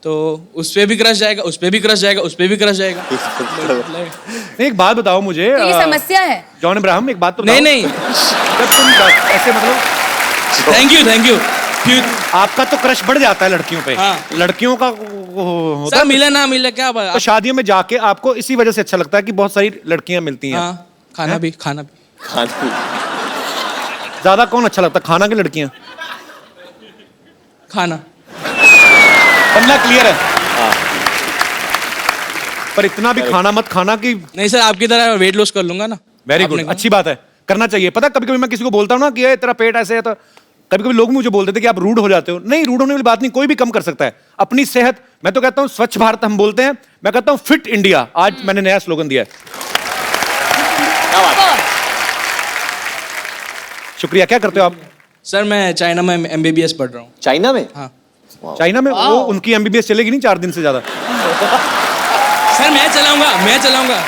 तो उस पे भी क्रश जाएगा, उस पे भी क्रश जाएगा, उस पे भी क्रश जाएगा। नहीं, एक बात बताओ मुझे, तो ये समस्या है। जॉन अब्राहम, एक बात तो नहीं बताओ। नहीं, जब तुम ऐसे मतलब थैंक यू। आपका तो क्रश बढ़ जाता है लड़कियों पे। हाँ। लड़कियों का होता सर है। मिले ना मिले क्या बात। तो शादियों में जाके आपको इसी वजह से अच्छा लगता है कि बहुत सारी लड़कियां मिलती हैं। हाँ, खाना भी। ज्यादा कौन अच्छा लगता है, खाना की लड़कियां? खाना। बंदा क्लियर है। पर इतना भी खाना मत खाना कि नहीं सर, आपकी तरह वेट लॉस कर लूंगा ना। वेरी आपने गुड, कहा। अच्छी बात है, करना चाहिए। पता कभी कभी मैं किसी को बोलता हूँ ना कि ये तेरा पेट ऐसे है, तो कभी कभी लोग मुझे बोलते थे कि आप रूड हो जाते हो। नहीं, रूड होने वाली बात नहीं, कोई भी कम कर सकता है अपनी सेहत। मैं तो कहता हूँ स्वच्छ भारत हम बोलते हैं, मैं कहता हूँ फिट इंडिया। आज मैंने नया स्लोगन दिया है। शुक्रिया। क्या करते हो आप? सर मैं चाइना में MBBS पढ़ रहा हूँ। चाइना में? हाँ चाइना में? वो उनकी MBBS चलेगी नहीं 4 दिन से ज्यादा। सर मैं चलाऊंगा।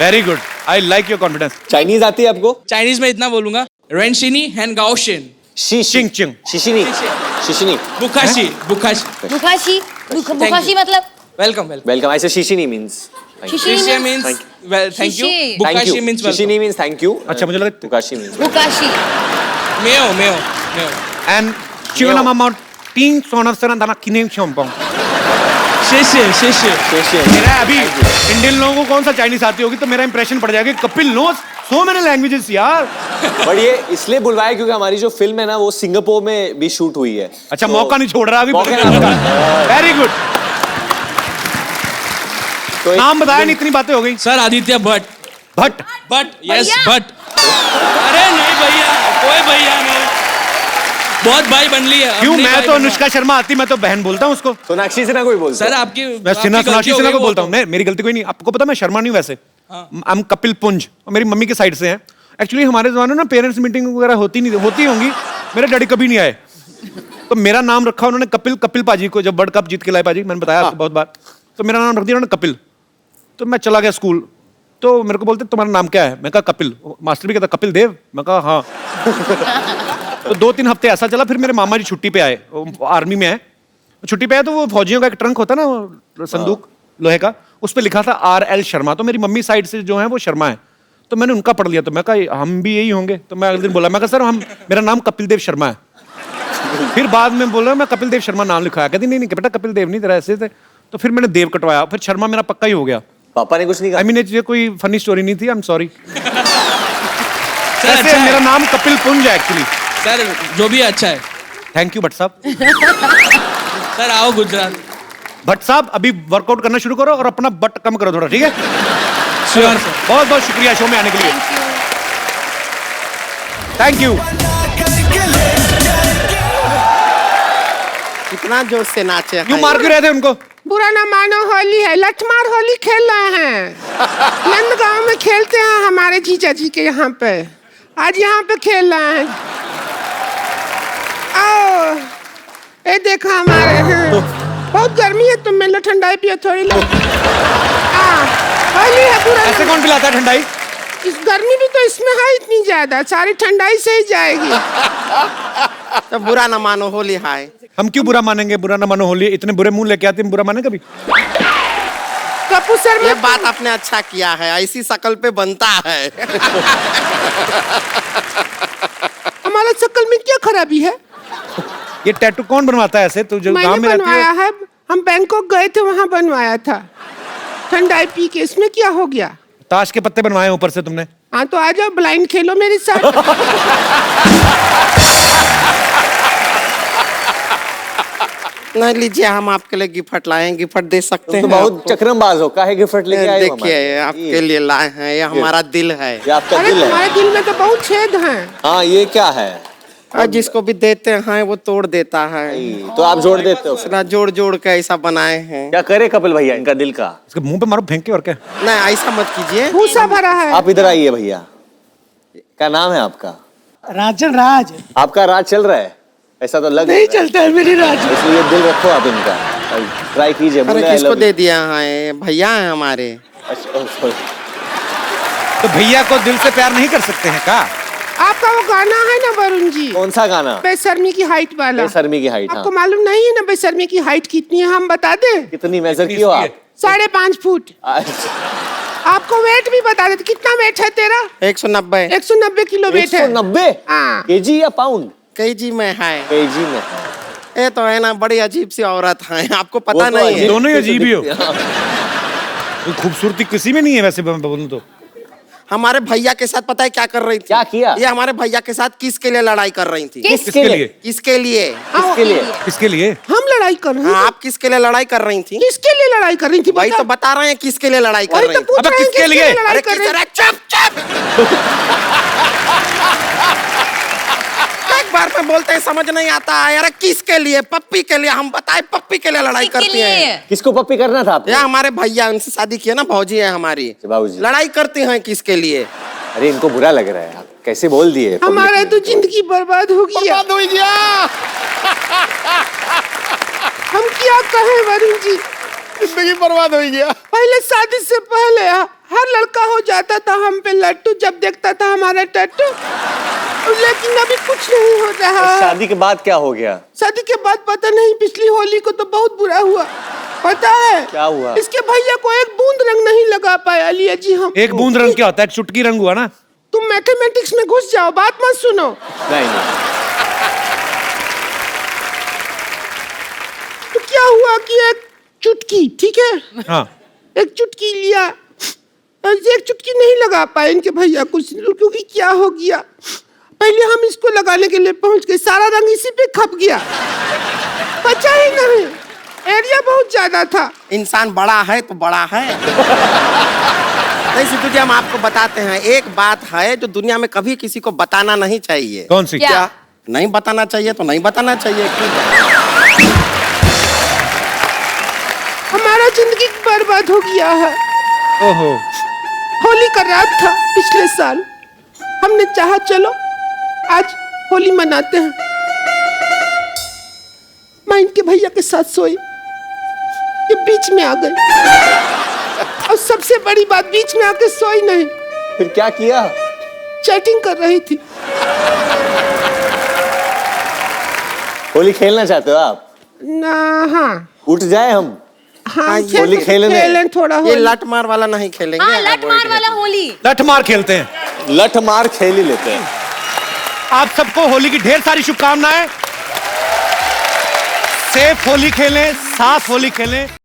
Very good, I like your confidence. Chinese आती है आपको? चाइनीज में इतना बोलूंगा, रेनशिनी हैन गाओशिन चिंग चिंग शिशिनी। बुखाशी। बुखाशी मतलब? वेलकम। ऐसे शिशिनी मींस शिशिनी मींस थैंक यू। बुखाशी मींस शिशिनी मींस थैंक यू। अच्छा, मुझे लगा बुकाशी मींस बुकाशी। मेयो। एंड चिवना मामा टीन सोना सना दाना किने शोंपोंग। शेषे। मेरा अभी इंडियन लोगों को कौन सा चाइनीज आती होगी, तो मेरा इंप्रेशन पड़ जाएगा। Kapil knows so many languages यार। बट ये इसलिए बुलवाया क्योंकि हमारी जो फिल्म है ना वो सिंगापुर में भी शूट हुई है। अच्छा, मौका नहीं छोड़ रहा अभी। Very good. नाम बताया नहीं, इतनी बातें हो गई। सर आदित्य भट्ट। यस भैया। भट्ट। अरे नहीं भैया, कोई भैया नहीं, बहुत भाई बन ली है। क्यों? मैं तो अनुष्का शर्मा आती, मैं तो बहन बोलता हूँ उसको। सोनाक्षी सिन्हा कोई बोलता सर आपकी मैं सोनाक्षी सिन्हा को बोलता हूँ। मेरी गलती कोई नहीं। आपको पता मैं शर्मा नहीं वैसे, हम कपिल पुंज, मेरी मम्मी के साइड से हैं। एक्चुअली हमारे जमाने में पेरेंट्स मीटिंग वगैरह होती होंगी, मेरे डैडी कभी नहीं आए, तो मेरा नाम रखा उन्होंने कपिल पाजी को। जब वर्ल्ड कप जीत के लाए पाजी, मैंने बताया आपको बहुत बार, तो मेरा नाम रख दिया उन्होंने कपिल। तो मैं चला गया स्कूल, तो मेरे को बोलते तुम्हारा नाम क्या है? मैं कहा कपिल। मास्टर भी कहता कपिल देव। मैं कहा हाँ। तो 2-3 हफ्ते ऐसा चला, फिर मेरे मामा जी छुट्टी पे आए, आर्मी में है, छुट्टी पे आए, तो वो फौजियों का एक ट्रंक होता ना, वो संदूक लोहे का, उस पर लिखा था RL शर्मा। तो मेरी मम्मी साइड से जो है वो शर्मा है, तो मैंने उनका पढ़ लिया। तो मैं कहा हम भी यही होंगे। तो मैं अगले दिन बोला, मैं कहा सर मेरा नाम कपिल देव शर्मा है। फिर बाद में बोला मैं कपिल देव शर्मा नाम लिखवाया। कहती नहीं बेटा कपिल देव नहीं, तेरा ऐसे थे। तो फिर मैंने देव कटवाया, फिर शर्मा मेरा पक्का ही हो गया। पापा ने कुछ नहीं कहा? आई मीन ये कोई फनी स्टोरी नहीं थी, आई एम सॉरी। सर ऐसे अच्छा मेरा है। नाम कपिल पुंज है एक्चुअली। सर जो भी अच्छा है। थैंक यू भट्ट साहब। सर आओ गुजरात। भट्ट साहब अभी वर्कआउट करना शुरू करो और अपना बट कम करो थोड़ा, ठीक है? Sure sir. बहुत बहुत शुक्रिया शो में आने के लिए। Thank you. कितना जोर से नाचे क्यों मार क्यों रहे थे उनको? बुरा ना मानो, होली है, लठमार होली खेल रहे हैं। नंदगांव में खेलते हैं हमारे जीजा जी के यहाँ पे, आज यहाँ पे खेल रहे हैं। आओ, ये देखो हमारे हैं। बहुत गर्मी है, तुम मिलो ठंडाई पियो थोड़ी लो। होली है, बुरा ऐसे कौन पिलाता है ठंडाई? इस गर्मी भी तो इसमें है इतनी ज्यादा, सारी ठंडाई से ही जाएगी। तो बुरा ना मानो, होली है। हम क्यों बुरा मानेंगे? बुरा ना मानो होली। इतने बुरे मुंह लेके आते हैं, बुरा माने कभी? कपूर सर, ये बात आपने अच्छा किया है, ऐसी शक्ल पे बनता है। हमारा शक्ल में क्या खराबी है? ये टैटू कौन बनवाता है ऐसे? तो जो गांव मैंने में रहती बनवाया है। है, हम बैंकॉक गए थे, वहाँ बनवाया था ठंडाई पी के। इसमें क्या हो गया? ताश के पत्ते बनवाए ऊपर से तुमने? हाँ तो आ जाओ, ब्लाइंड खेलो मेरे साथ। नहीं लीजिए, हम आपके लिए गिफ्ट लाए हैं, गिफ्ट दे सकते हैं। तो बहुत चक्रमबाज हो, काहे गिफ्ट लेके आए हो? देखिए आपके लिए लाए हैं, ये हमारा दिल है। ये आपका अरे दिल है? तुम्हारे दिल में तो बहुत छेद हैं। हाँ, ये क्या है? और जिसको भी देते हैं वो तोड़ देता है। तो आप जोड़ देते हो? इतना जोड़ जोड़ के ऐसा बनाए हैं। क्या करे कपिल भैया इनका दिल का? इसके मुंह पे मारो फेंक के, और क्या? नहीं ऐसा मत कीजिए, भूसा भरा है। आप इधर आइए भैया। क्या नाम है आपका? राजन राज आपका राज चल रहा है, ऐसा तो लग नहीं चलता है मेरी राज। इसलिए दिल रखो आप इनका, ट्राई कीजिए। अरे किसको दे दिया है? भैया है हमारे। तो भैया को दिल से प्यार नहीं कर सकते हैं का? आपका वो गाना है ना वरुण जी, कौन सा गाना? बेशर्मी की हाइट वाला। बेशर्मी की हाइट। आपको मालूम नहीं है ना बेशर्मी की हाइट कितनी है? हम बता दें? कितनी मेजर की हो आप? 5.5 फुट। आपको वेट भी बता देते। कितना वेट है तेरा? 190। 190 किलो वेट है। 190 हाँ। केजी या पाउंड? केजी में है। केजी में है। ये तो है ना, बड़ी अजीब सी औरत है, आपको पता तो नहीं है। दोनों ही अजीब ही हो। कोई खूबसूरती किसी में नहीं है वैसे, मैं बोलूं तो। हमारे भैया के साथ पता है क्या कर रही थी? क्या किया? ये हमारे भैया के साथ किसके लिए लड़ाई कर रही थी? किसके लिए? किसके लिए? किसके लिए? किसके लिए? हम लड़ाई कर रहे हैं। हाँ, आप किसके लिए लड़ाई कर रही थी? किसके लिए लड़ाई कर रही थी? वही तो बता रहे हैं किसके लिए लड़ाई कर वही रही तो थी। पूछ अबे रहे हैं किसके लिए? लड़ाई अरे कर रही किस तरह? चुप। एक बार में बोलते हैं समझ नहीं आता है। अरे किसके लिए? पप्पी के लिए। हम बताए पप्पी के लिए लड़ाई करती हैं। किसको पप्पी करना था आपको? या हमारे भैया, उनसे शादी किया ना, भौजी है हमारी। बाबूजी। लड़ाई करती हैं किसके लिए? अरे इनको बुरा लग रहा है, आप कैसे बोल दिए? हमारा तो जिंदगी बर्बाद हो गया। बर्बाद हो गया। हम क्या कहें वरुण जी? जिंदगी बर्बाद हो गया। पहले शादी से पहले हर लड़का हो जाता था हम पे लट्टू जब देखता था हमारा टट्टू, लेकिन अभी कुछ नहीं हो रहा। शादी के बाद क्या हो गया? शादी के बाद पता नहीं, पिछली होली को तो बहुत बुरा हुआ। पता है क्या हुआ? इसके भैया को एक बूंद रंग नहीं लगा पाया। लिया जी हम। एक बूंद रंग क्या होता है? एक चुटकी रंग हुआ ना। तुम मैथमेटिक्स में घुस जाओ, बात मत सुनो। नहीं। तो क्या हुआ कि एक चुटकी, ठीक है, हाँ। एक चुटकी लिया, एक चुटकी नहीं लगा पाए इनके भैया को, क्योंकि क्या हो गया, पहले हम इसको लगाने के लिए पहुंच गए, सारा रंग इसी पे खप गया, बचा ही नहीं। एरिया बहुत ज्यादा था। इंसान बड़ा है तो बड़ा है। नहीं सिद्धू जी, हम आपको बताते हैं, एक बात है जो दुनिया में कभी किसी को बताना नहीं चाहिए। कौन सी? क्या? नहीं बताना चाहिए तो नहीं बताना चाहिए। हमारा जिंदगी बर्बाद हो गया है। ओहो। होली का रात था पिछले साल, हमने चाहा चलो आज होली मनाते हैं। मैं इनके भैया के साथ सोई, ये बीच में आ गई, और सबसे बड़ी बात, बीच में आके सोई नहीं। फिर क्या किया? चैटिंग कर रही थी। होली खेलना चाहते हो आप? ना, हाँ उठ जाए हम? हाँ, होली खेलें थोड़ा ये होली। लट मार वाला नहीं खेलेंगे। हाँ, लट मार वाला होली। लठ मार खेलते हैं। लठ मार खेल ही लेते हैं। आप सबको होली की ढेर सारी शुभकामनाएं। सेफ होली खेलें, साफ होली खेलें।